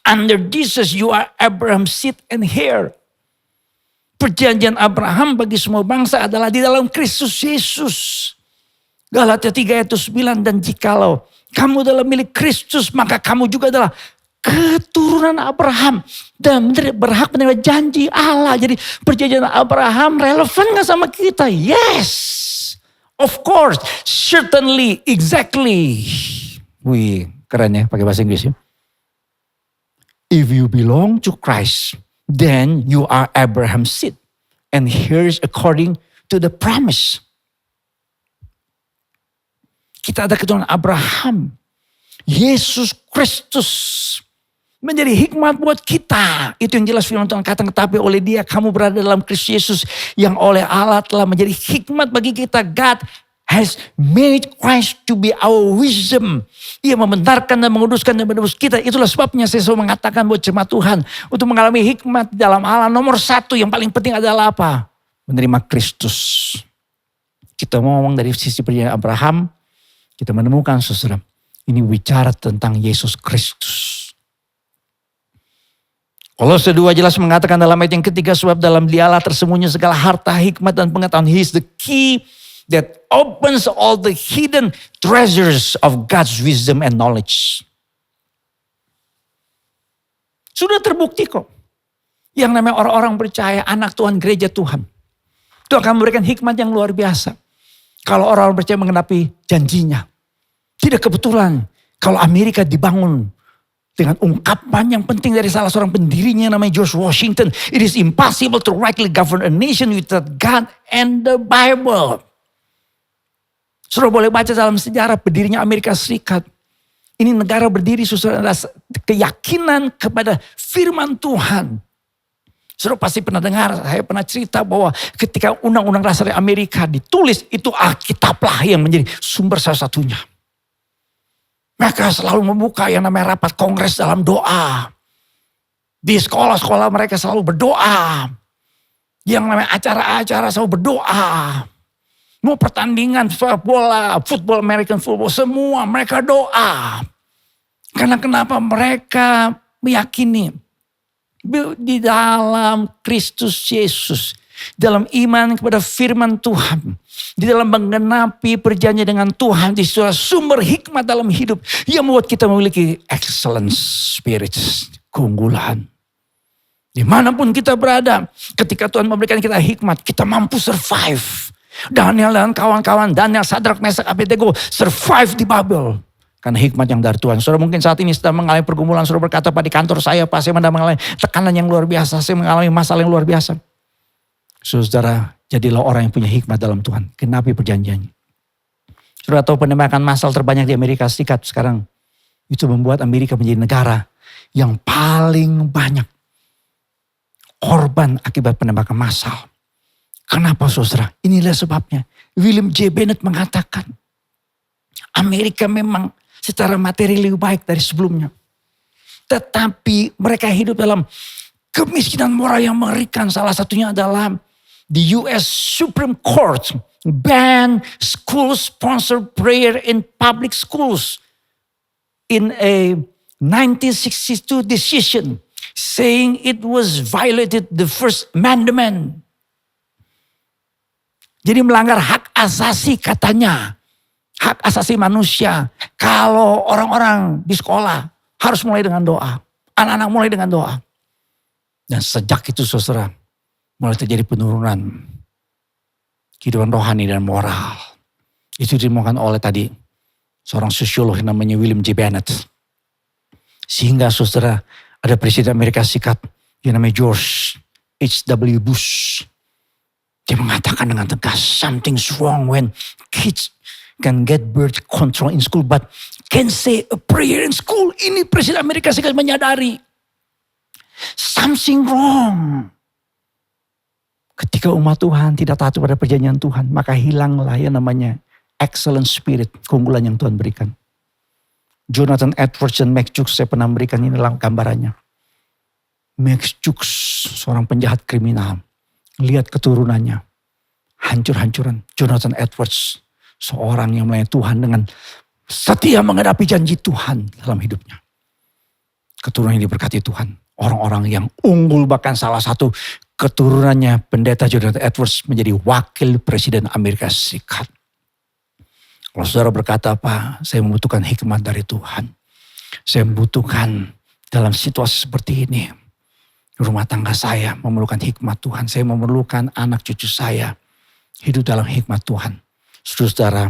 Under Jesus you are Abraham's seed and heir. Perjanjian Abraham bagi semua bangsa adalah di dalam Kristus Yesus. Galatia 3:9, dan jikalau kamu adalah milik Kristus, maka kamu juga adalah keturunan Abraham dan berhak menerima janji Allah. Jadi perjanjian Abraham relevan gak sama kita? Yes, of course, certainly, exactly. Wih, keren ya pakai bahasa Inggris ya. If you belong to Christ, then you are Abraham's seed and heirs according to the promise. Kita ada keturunan Abraham. Yesus Kristus menjadi hikmat buat kita. Itu yang jelas firman Tuhan kata, tetapi oleh Dia kamu berada dalam Kristus Yesus yang oleh Allah telah menjadi hikmat bagi kita. God has made Christ to be our wisdom. Ia membenarkan dan menguduskan dan menebus kita. Itulah sebabnya saya selalu mengatakan buat jemaat Tuhan, untuk mengalami hikmat dalam Allah, nomor satu yang paling penting adalah apa? Menerima Kristus. Kita mau ngomong dari sisi perjanjian Abraham, kita menemukan saudara, ini bicara tentang Yesus Kristus. Kolose 2 jelas mengatakan dalam ayat yang ketiga, sebab dalam Dialah tersembunyi segala harta, hikmat dan pengetahuan. He is the key that opens all the hidden treasures of God's wisdom and knowledge. Sudah terbukti kok. Yang namanya orang-orang percaya, anak Tuhan, gereja Tuhan, itu akan memberikan hikmat yang luar biasa. Kalau orang-orang percaya mengenapi janjinya. Tidak kebetulan Kalau Amerika dibangun dengan ungkapan yang penting dari salah seorang pendirinya namanya George Washington. It is impossible to rightly govern a nation without God and the Bible. Saudara boleh baca dalam sejarah berdirinya Amerika Serikat. Ini negara berdiri saudara atas keyakinan kepada firman Tuhan. Saudara pasti pernah dengar, saya pernah cerita bahwa ketika Undang-Undang Dasar Amerika ditulis, itu Alkitablah yang menjadi sumber salah satunya. Mereka selalu membuka yang namanya rapat kongres dalam doa. Di sekolah-sekolah mereka selalu berdoa. Yang namanya acara-acara selalu berdoa. Mau pertandingan sepak bola, football, American football, semua mereka doa. Karena kenapa? Mereka meyakini di dalam Kristus Yesus, dalam iman kepada firman Tuhan, di dalam menggenapi perjanjian dengan Tuhan, di sumber hikmat dalam hidup yang membuat kita memiliki excellent spirit, keunggulan. Dimanapun kita berada, ketika Tuhan memberikan kita hikmat, kita mampu survive. Daniel dan kawan-kawan, Daniel, Sadrak, Mesak, Abednego survive di Babel. Karena hikmat yang dari Tuhan. Saudara mungkin saat ini sedang mengalami pergumulan. Saudara berkata, Pak, di kantor saya, Pak, saya mengalami tekanan yang luar biasa. Saya mengalami masalah yang luar biasa. Saudara, jadilah orang yang punya hikmat dalam Tuhan. Genapi perjanjiannya. Saudara tahu penembakan massal terbanyak di Amerika Serikat sekarang. Itu membuat Amerika menjadi negara yang paling banyak korban akibat penembakan massal. Kenapa saudara? Inilah sebabnya. William J. Bennett mengatakan, Amerika memang secara materi lebih baik dari sebelumnya. Tetapi mereka hidup dalam kemiskinan moral yang mengerikan. Salah satunya adalah the US Supreme Court ban school-sponsored prayer in public schools in a 1962 decision saying it was violated the First Amendment. Jadi melanggar hak asasi katanya. Hak asasi manusia. Kalau orang-orang di sekolah harus mulai dengan doa. Anak-anak mulai dengan doa. Dan sejak itu saudara, mulai terjadi penurunan kehidupan rohani dan moral. Itu dimulakan oleh tadi seorang sosiolog yang namanya William J. Bennett. Sehingga saudara, ada Presiden Amerika Serikat yang namanya George H.W. Bush. Dia mengatakan dengan tegas, something's wrong when kids can get birth control in school but can say a prayer in school. Ini Presiden Amerika Serikat menyadari something wrong. Ketika umat Tuhan tidak taat pada perjanjian Tuhan, maka hilanglah yang namanya excellent spirit, keunggulan yang Tuhan berikan. Jonathan Edwards dan Max Jukes, saya pernah memberikan ini dalam gambarannya. Max Jukes, seorang penjahat kriminal. Lihat keturunannya, hancur-hancuran. Jonathan Edwards, seorang yang melayani Tuhan dengan setia menghadapi janji Tuhan dalam hidupnya. Keturunan yang diberkati Tuhan. Orang-orang yang unggul, bahkan salah satu keturunannya pendeta Jonathan Edwards menjadi wakil presiden Amerika Serikat. Kalau saudara berkata, Pak, saya membutuhkan hikmat dari Tuhan. Saya membutuhkan dalam situasi seperti ini. Rumah tangga saya memerlukan hikmat Tuhan. Saya memerlukan anak cucu saya hidup dalam hikmat Tuhan. Saudara,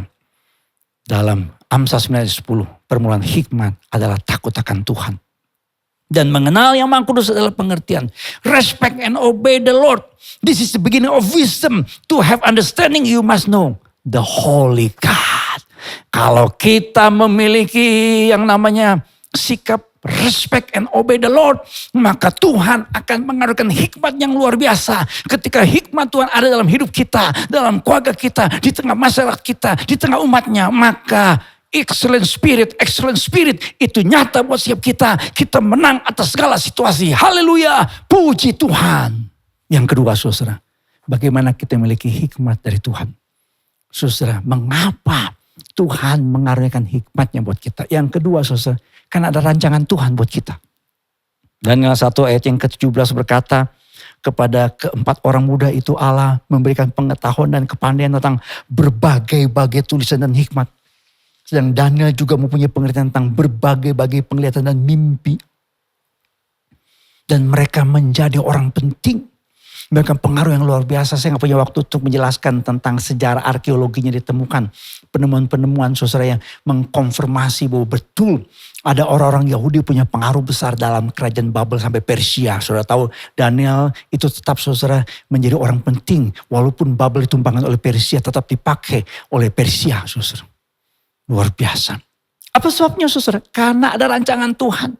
dalam Amsal 9:10, permulaan hikmat adalah takut akan Tuhan. Dan mengenal yang Maha Kudus adalah pengertian. Respect and obey the Lord. This is the beginning of wisdom. To have understanding you must know the Holy God. Kalau kita memiliki yang namanya sikap respect and obey the Lord, maka Tuhan akan mengaruniakan hikmat yang luar biasa. Ketika hikmat Tuhan ada dalam hidup kita, dalam keluarga kita, di tengah masyarakat kita, di tengah umatnya, maka excellent spirit itu nyata buat setiap kita. Kita menang atas segala situasi. Haleluya, puji Tuhan. Yang kedua saudara, bagaimana kita memiliki hikmat dari Tuhan. Saudara, mengapa Tuhan mengaruniakan hikmatnya buat kita? Yang kedua saudara, karena ada rancangan Tuhan buat kita. Daniel 1 ayat yang ke-17 berkata, kepada keempat orang muda itu Allah memberikan pengetahuan dan kepandaian tentang berbagai-bagai tulisan dan hikmat. Sedang Daniel juga mempunyai pengertian tentang berbagai-bagai penglihatan dan mimpi. Dan mereka menjadi orang penting. memberikan pengaruh yang luar biasa. Saya nggak punya waktu untuk menjelaskan tentang sejarah arkeologinya ditemukan. Penemuan-penemuan saudara yang mengkonfirmasi bahwa betul ada orang-orang Yahudi punya pengaruh besar dalam kerajaan Babel sampai Persia. Saudara tahu Daniel itu tetap saudara menjadi orang penting. Walaupun Babel ditumpangkan oleh Persia tetap dipakai oleh Persia saudara. Luar biasa. Apa sebabnya saudara? Karena ada rancangan Tuhan.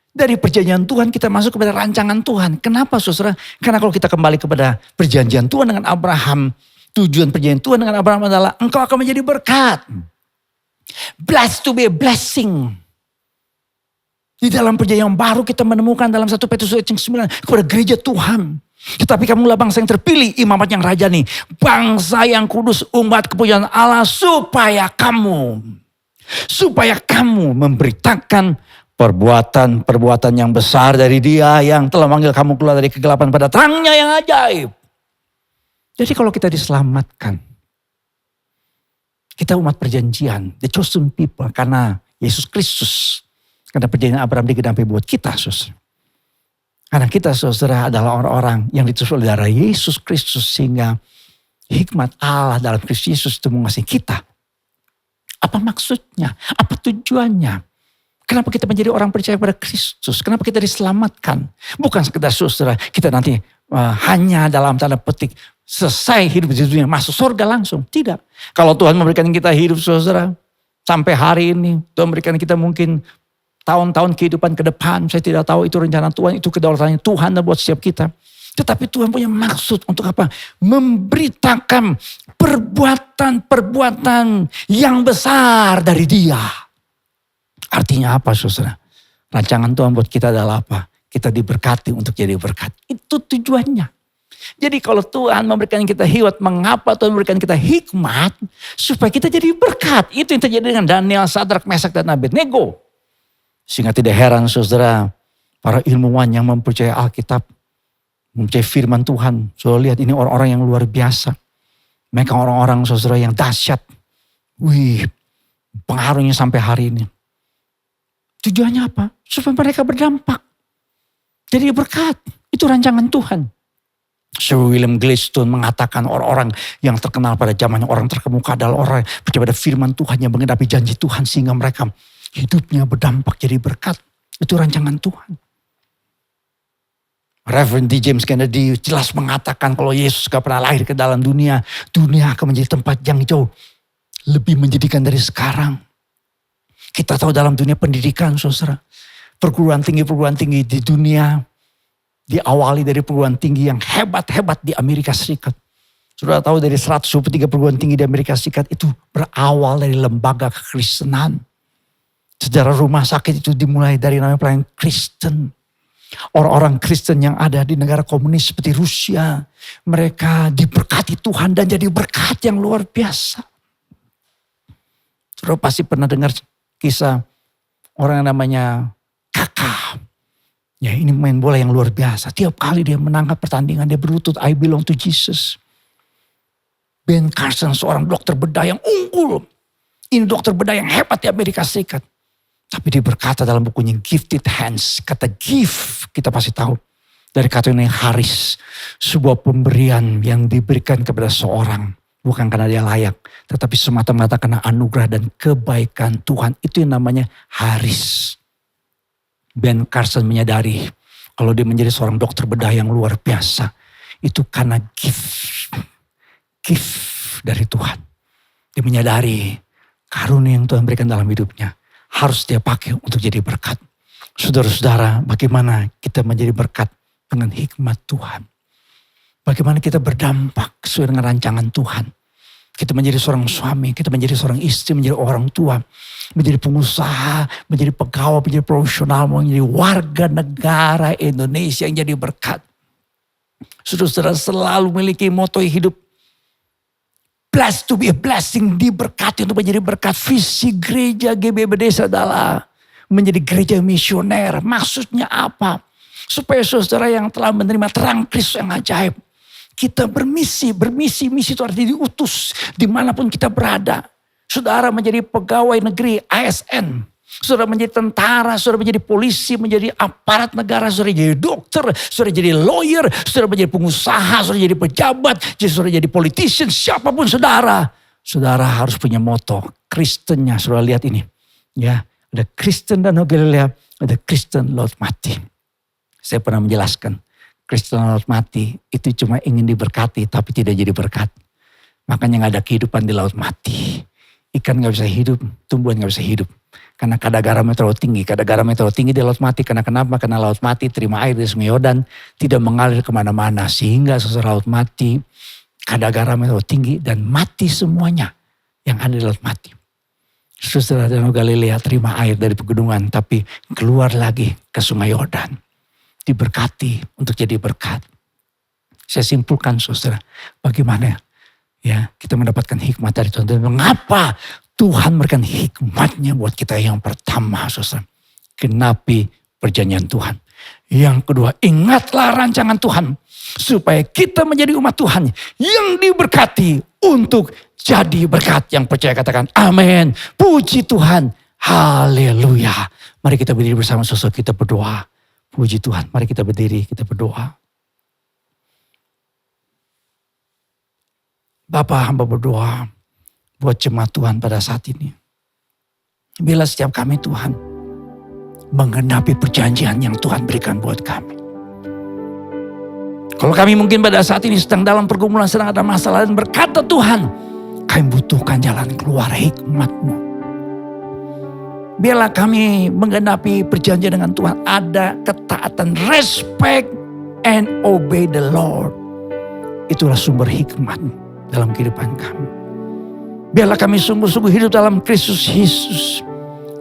Dari perjanjian Tuhan kita masuk kepada rancangan Tuhan. Kenapa saudara? Karena kalau kita kembali kepada perjanjian Tuhan dengan Abraham. Tujuan perjanjian Tuhan dengan Abraham adalah engkau akan menjadi berkat. Blessed to be a blessing. Di dalam perjanjian baru kita menemukan dalam 1 Petrus 9 kepada gereja Tuhan. Tetapi kamulah bangsa yang terpilih, imamat yang rajani. Bangsa yang kudus, umat kepunyaan Allah supaya kamu memberitakan perbuatan-perbuatan yang besar dari Dia yang telah memanggil kamu keluar dari kegelapan pada terangnya yang ajaib. Jadi kalau kita diselamatkan, kita umat perjanjian, the chosen people, karena Yesus Kristus, karena perjanjian Abraham digenapi buat kita, saudara. Karena kita, saudara, adalah orang-orang yang ditusuk oleh darah Yesus Kristus, sehingga hikmat Allah dalam Kristus Yesus itu mengasihi kita. Apa maksudnya? Apa tujuannya? Kenapa kita menjadi orang percaya pada Kristus? Kenapa kita diselamatkan? Bukan sekedar saudara, kita nanti hanya dalam tanda petik selesai hidup di dunia, masuk surga langsung. Tidak. Kalau Tuhan memberikan kita hidup saudara, sampai hari ini, Tuhan memberikan kita mungkin tahun-tahun kehidupan ke depan. Saya tidak tahu itu rencana Tuhan, itu kedaulatannya Tuhan buat setiap kita. Tetapi Tuhan punya maksud untuk apa? Memberitakan perbuatan-perbuatan yang besar dari Dia. Artinya apa saudara? Rancangan Tuhan buat kita adalah apa? Kita diberkati untuk jadi berkat. Itu tujuannya. Jadi kalau Tuhan memberikan kita hikmat, mengapa Tuhan memberikan kita hikmat? Supaya kita jadi berkat. Itu yang terjadi dengan Daniel, Sadrak, Mesak, dan Abednego. Sehingga tidak heran saudara, para ilmuwan yang mempercayai Alkitab, mempercayai firman Tuhan. Saudara lihat ini orang-orang yang luar biasa. Mereka orang-orang saudara yang dahsyat. Wih, pengaruhnya sampai hari ini. Tujuannya apa? Supaya mereka berdampak. Jadi berkat. Itu rancangan Tuhan. Sir William Gladstone mengatakan orang-orang yang terkenal pada zamannya, orang terkemuka adalah orang yang percaya pada firman Tuhan yang mengenapi janji Tuhan. Sehingga mereka hidupnya berdampak jadi berkat. Itu rancangan Tuhan. Reverend D. James Kennedy jelas mengatakan kalau Yesus gak pernah lahir ke dalam dunia. Dunia akan menjadi tempat yang jauh lebih menjadikan dari sekarang. Kita tahu dalam dunia pendidikan saudara. Perguruan tinggi di dunia. Diawali dari perguruan tinggi yang hebat-hebat di Amerika Serikat. Saudara tahu dari 123 perguruan tinggi di Amerika Serikat itu berawal dari lembaga kekristenan. Sejarah rumah sakit itu dimulai dari namanya pelayanan Kristen. Orang-orang Kristen yang ada di negara komunis seperti Rusia. Mereka diberkati Tuhan dan jadi berkat yang luar biasa. Saudara pasti pernah dengar kisah orang yang namanya Kakak. Ya ini main bola yang luar biasa. Tiap kali dia menangkap pertandingan dia berlutut, I belong to Jesus. Ben Carson seorang dokter bedah yang unggul. Ini dokter bedah yang hebat di Amerika Serikat. Tapi dia berkata dalam bukunya Gifted Hands. Kata gift kita pasti tahu. Dari kata ini haris. Sebuah pemberian yang diberikan kepada seorang. Bukan karena dia layak. Tetapi semata-mata karena anugerah dan kebaikan Tuhan. Itu yang namanya haris. Ben Carson menyadari. Kalau dia menjadi seorang dokter bedah yang luar biasa. Itu karena gift dari Tuhan. Dia menyadari karunia yang Tuhan berikan dalam hidupnya. Harus dia pakai untuk jadi berkat. Saudara-saudara, bagaimana kita menjadi berkat dengan hikmat Tuhan. Bagaimana kita berdampak sesuai dengan rancangan Tuhan. Kita menjadi seorang suami, kita menjadi seorang istri, menjadi orang tua. Menjadi pengusaha, menjadi pegawai, menjadi profesional, menjadi warga negara Indonesia yang jadi berkat. Saudara-saudara selalu memiliki moto hidup. Blessed to be a blessing, diberkati untuk menjadi berkat. Visi gereja GBB Desa adalah menjadi gereja misioner. Maksudnya apa? Supaya saudara yang telah menerima terang Kristus yang ajaib. Kita bermisi itu artinya diutus dimanapun kita berada. Saudara menjadi pegawai negeri ASN. Saudara menjadi tentara, saudara menjadi polisi, menjadi aparat negara, saudara jadi dokter, saudara jadi lawyer, saudara menjadi pengusaha, saudara jadi pejabat, saudara jadi politician, siapapun saudara. Saudara harus punya moto, Kristennya, saudara lihat ini. Ya, ada Kristen Danau Galilea, ada Kristen Laut Mati. Saya pernah menjelaskan, Kristen Laut Mati itu cuma ingin diberkati tapi tidak jadi berkat. Makanya gak ada kehidupan di laut mati. Ikan gak bisa hidup, tumbuhan gak bisa hidup. Karena kadar garamnya terlalu tinggi. Kadar garamnya terlalu tinggi di laut mati. Karena kenapa? Karena laut mati terima air dari Sungai Yordan. Tidak mengalir kemana-mana. Sehingga sesuatu laut mati, kadar garamnya terlalu tinggi. Dan mati semuanya yang ada di laut mati. Saudara Danau Galilea terima air dari pegunungan. Tapi keluar lagi ke Sungai Yordan. Diberkati untuk jadi berkat. Saya simpulkan saudara. Bagaimana ya kita mendapatkan hikmat dari Tuhan. Dan mengapa Tuhan memberikan hikmatnya buat kita yang pertama saudara. Genapi perjanjian Tuhan. Yang kedua, ingatlah rancangan Tuhan. Supaya kita menjadi umat Tuhan yang diberkati untuk jadi berkat. Yang percaya katakan amin. Puji Tuhan. Haleluya. Mari kita berdiri bersama saudara, kita berdoa. Puji Tuhan. Mari kita berdiri, kita berdoa. Bapa, hamba berdoa buat jemaat Tuhan pada saat ini. Bila setiap kami Tuhan menggenapi perjanjian yang Tuhan berikan buat kami. Kalau kami mungkin pada saat ini sedang dalam pergumulan, sedang ada masalah dan berkata Tuhan, kami butuhkan jalan keluar hikmat-Mu. Biarlah kami menggenapi perjanjian dengan Tuhan, ada ketaatan, respect and obey the Lord. Itulah sumber hikmat dalam kehidupan kami. Biarlah kami sungguh-sungguh hidup dalam Kristus Yesus.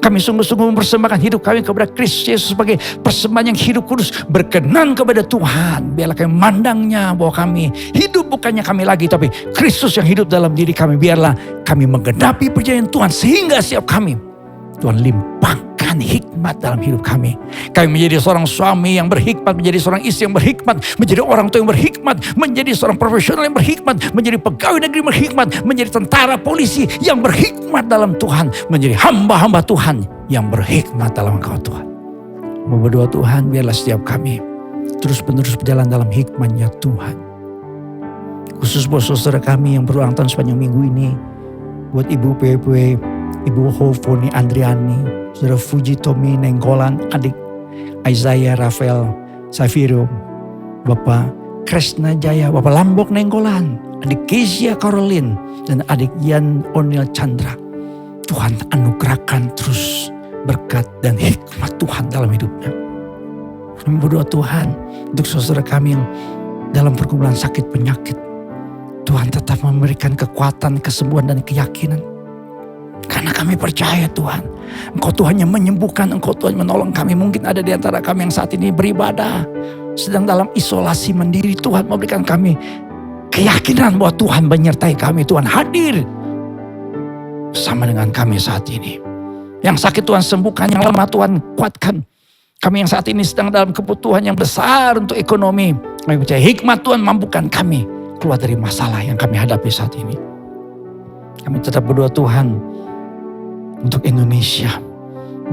Kami sungguh-sungguh mempersembahkan hidup kami kepada Kristus Yesus sebagai persembahan yang hidup kudus, berkenan kepada Tuhan. Biarlah kami memandangnya bahwa kami hidup bukannya kami lagi, tapi Kristus yang hidup dalam diri kami. Biarlah kami menggenapi perjanjian Tuhan sehingga setiap kami Tuhan limpahkan hikmat dalam hidup kami. Kami menjadi seorang suami yang berhikmat, menjadi seorang istri yang berhikmat, menjadi orang tua yang berhikmat, menjadi seorang profesional yang berhikmat, menjadi pegawai negeri yang berhikmat, menjadi tentara polisi yang berhikmat dalam Tuhan, menjadi hamba-hamba Tuhan yang berhikmat dalam Engkau Tuhan. Berdoa Tuhan, biarlah setiap kami terus-menerus berjalan dalam hikmat-Nya Tuhan. Khusus buat saudara kami yang berulang tahun sepanjang minggu ini, buat Ibu Pepe, Ibu Hovoni Andriani, Saudara Fuji Tommy Nenggolan, adik Isaiah Rafael Safiro, Bapak Kresna Jaya, Bapak Lambok Nenggolan, adik Kezia Caroline, dan adik Yan Onil Chandra. Tuhan anugerahkan terus berkat dan hikmat Tuhan dalam hidupnya. Kami berdoa Tuhan untuk saudara kami yang dalam pergumulan sakit penyakit. Tuhan tetap memberikan kekuatan, kesembuhan dan keyakinan. Karena kami percaya Tuhan, Engkau Tuhan yang menyembuhkan, Engkau Tuhan menolong kami. Mungkin ada di antara kami yang saat ini beribadah, sedang dalam isolasi mandiri. Tuhan memberikan kami keyakinan bahwa Tuhan menyertai kami. Tuhan hadir bersama dengan kami saat ini. Yang sakit Tuhan sembuhkan, yang lemah Tuhan kuatkan. Kami yang saat ini sedang dalam kebutuhan yang besar untuk ekonomi. Kami percaya hikmat Tuhan mampukan kami keluar dari masalah yang kami hadapi saat ini. Kami tetap berdoa Tuhan untuk Indonesia.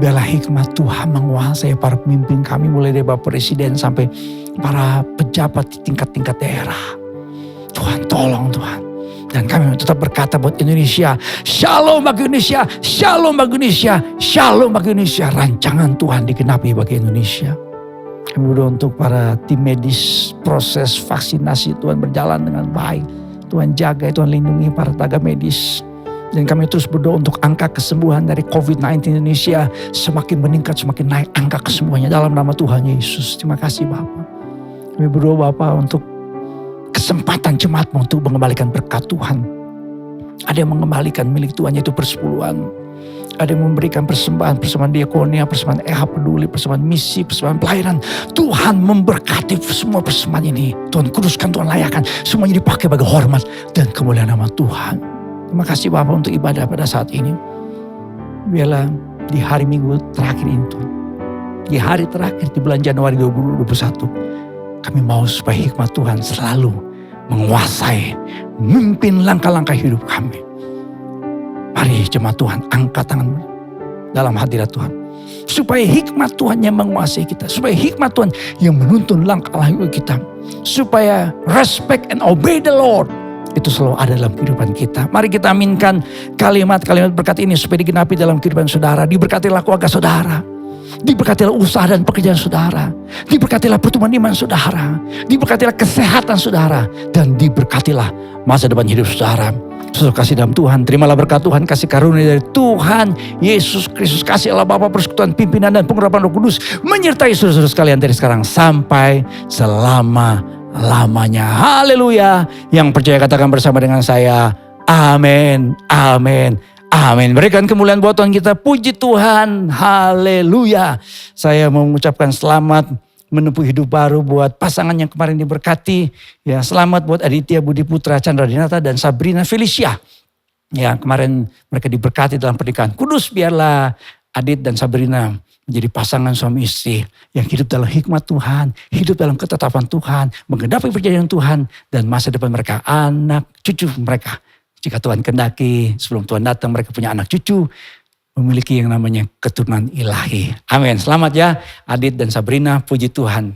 Biarlah hikmat Tuhan menguasai para pemimpin kami, mulai dari Bapak Presiden sampai para pejabat di tingkat-tingkat daerah. Tuhan tolong Tuhan. Dan kami tetap berkata buat Indonesia, shalom bagi Indonesia, shalom bagi Indonesia, shalom bagi Indonesia. Rancangan Tuhan digenapi bagi Indonesia. Kami berdoa untuk para tim medis, proses vaksinasi Tuhan berjalan dengan baik. Tuhan jaga, Tuhan lindungi para tenaga medis. Dan kami terus berdoa untuk angka kesembuhan dari COVID-19 Indonesia semakin meningkat, semakin naik angka kesembuhannya dalam nama Tuhan Yesus. Terima kasih Bapak. Kami berdoa Bapak untuk kesempatan jemaat untuk mengembalikan berkat Tuhan. Ada yang mengembalikan milik Tuhan yaitu persepuluhan. Ada yang memberikan persembahan diakonia, persembahan peduli, persembahan misi, persembahan pelayanan. Tuhan memberkati semua persembahan ini. Tuhan kuduskan, Tuhan layakan. Semuanya dipakai bagi hormat dan kemuliaan nama Tuhan. Terima kasih Bapak untuk ibadah pada saat ini. Biarlah di hari Minggu terakhir ini Tuhan. Di hari terakhir di bulan Januari 2021. Kami mau supaya hikmat Tuhan selalu menguasai, memimpin langkah-langkah hidup kami. Mari jemaat Tuhan angkat tangan. dalam hadirat Tuhan. Supaya hikmat Tuhan yang menguasai kita. Supaya hikmat Tuhan yang menuntun langkah-langkah kita. Supaya respect and obey the Lord itu selalu ada dalam kehidupan kita. Mari kita aminkan kalimat-kalimat berkat ini supaya digenapi dalam kehidupan saudara. Diberkatilah keluarga saudara. Diberkatilah usaha dan pekerjaan saudara. Diberkatilah pertumbuhan iman saudara. Diberkatilah kesehatan saudara. Dan diberkatilah masa depan hidup saudara. Saudara kasih dalam Tuhan, terimalah berkat Tuhan, kasih karunia dari Tuhan Yesus Kristus, kasih Allah Bapa, persekutuan pimpinan dan pengurapan Roh Kudus menyertai saudara-saudara sekalian dari sekarang sampai selama-lamanya. Haleluya. Yang percaya katakan bersama dengan saya, amin, amin, amin. Berikan kemuliaan buat Tuhan kita, puji Tuhan, haleluya. Saya mau mengucapkan selamat menempuh hidup baru buat pasangan yang kemarin diberkati. Ya, selamat buat Aditya Budi Putra, Chandra Dinata dan Sabrina Felicia. Ya, kemarin mereka diberkati dalam pernikahan kudus. Biarlah Adit dan Sabrina menjadi pasangan suami istri yang hidup dalam hikmat Tuhan, hidup dalam ketetapan Tuhan, menggenapi perjanjian Tuhan, dan masa depan mereka, anak cucu mereka. Jika Tuhan kehendaki, sebelum Tuhan datang mereka punya anak cucu, memiliki yang namanya keturunan ilahi. Amin. Selamat ya Adit dan Sabrina, puji Tuhan.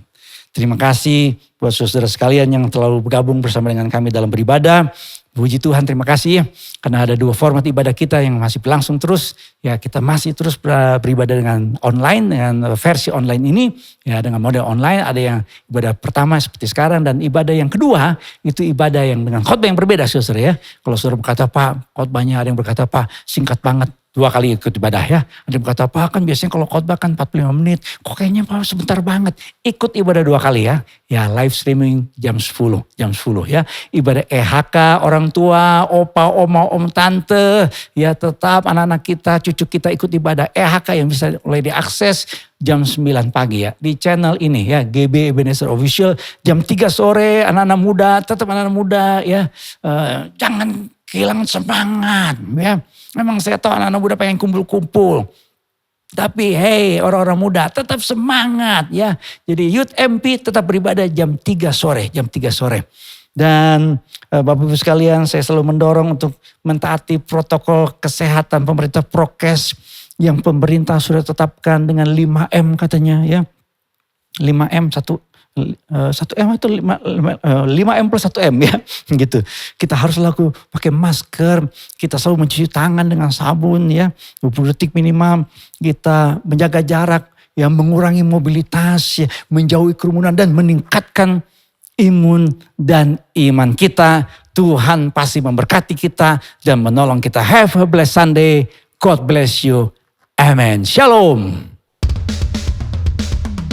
Terima kasih buat saudara sekalian yang telah bergabung bersama dengan kami dalam beribadah. Puji Tuhan, terima kasih karena ada 2 format ibadah kita yang masih berlangsung terus. Ya, kita masih terus beribadah dengan online, dengan versi online ini. Ya, dengan model online, ada yang ibadah pertama seperti sekarang, dan ibadah yang kedua itu ibadah yang dengan khotbah yang berbeda saudara ya. Kalau saudara berkata, Pak, khotbahnya, ada yang berkata, Pak, singkat banget. 2 kali ikut ibadah ya. Ada yang berkata, Pak, kan biasanya kalau khotbah kan 45 menit. Kok kayaknya Pak sebentar banget. Ikut ibadah 2 kali ya. Ya, live streaming jam 10 ya. Ibadah EHK, orang tua, opa, oma, om, tante. Ya, tetap anak-anak kita, cucu kita ikut ibadah EHK yang bisa mulai diakses jam 9 pagi ya. Di channel ini ya, GB Ebenezer Official. Jam 3 sore, anak-anak muda, tetap anak-anak muda ya. Jangan kehilangan semangat ya. Memang saya tahu anak-anak muda pengen kumpul-kumpul. Tapi hey, orang-orang muda tetap semangat ya. Jadi Youth MP tetap beribadah jam 3 sore. Dan Bapak Ibu sekalian, saya selalu mendorong untuk mentaati protokol kesehatan pemerintah prokes yang pemerintah sudah tetapkan dengan 5M katanya ya. 5M 1M itu 5M plus 1M ya gitu. Kita harus pakai masker, kita selalu mencuci tangan dengan sabun ya, 20 detik minimal. Kita menjaga jarak, ya, mengurangi mobilitas, ya, menjauhi kerumunan dan meningkatkan imun dan iman kita. Tuhan pasti memberkati kita dan menolong kita. Have a blessed Sunday. God bless you. Amen. Shalom.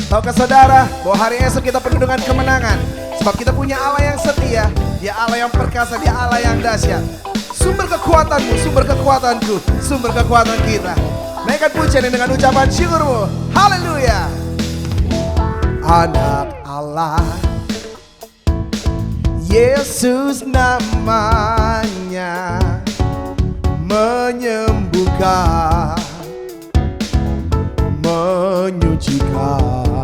Tahukah saudara bahwa hari esok kita penuh dengan kemenangan. Sebab kita punya Allah yang setia. Dia Allah yang perkasa, dia Allah yang dahsyat. Sumber kekuatanmu, sumber kekuatanku, sumber kekuatan kita. Naikkan pujian dengan ucapan syukurmu. Haleluya. Anak Allah, Yesus namanya, menyembuhkan, menyucikan,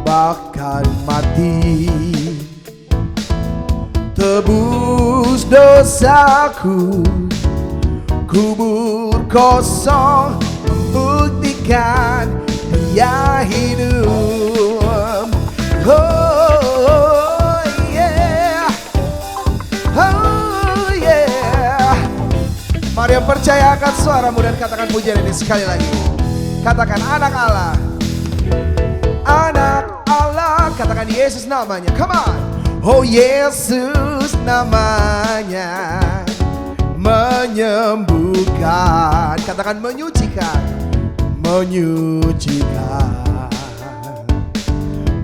bahkan mati, tebus dosaku, kubur kosong, membuktikan dia hidup. Oh yeah, oh yeah. Mari yang percaya akan suaramu dan katakan pujian ini sekali lagi. Katakan anak Allah, anak Allah, katakan Yesus namanya, come on. Oh Yesus namanya, menyembuhkan, katakan menyucikan, menyucikan,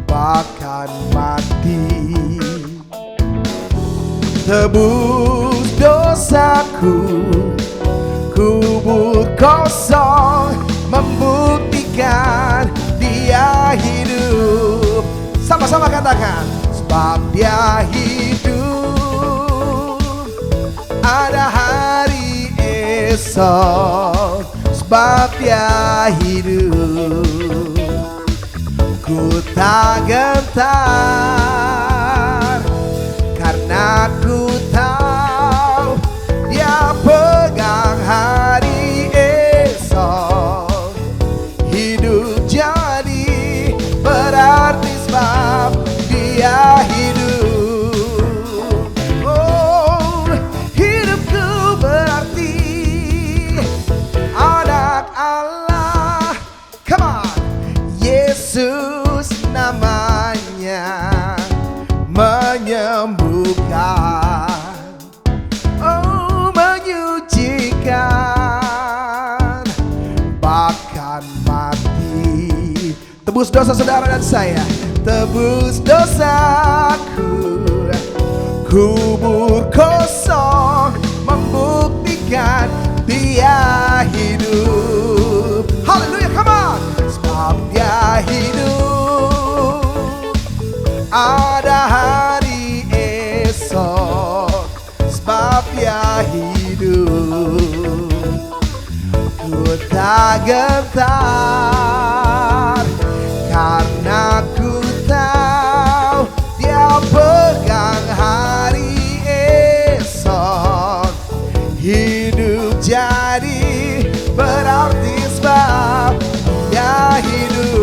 bahkan mati, tebus dosaku, kubur kosong, membuktikan dia hidup. Sama-sama katakan, sebab dia hidup, ada hari esok. Sebab dia hidup, ku tak gentar, karena ku tahu dia pegang hari esok. tebus dosa saudara dan saya. Tebus dosaku, kubur kosong membuktikan Dia hidup. Haleluya, come on. Sebab Dia hidup, ada hari esok. Sebab Dia hidup, ku tak gentar.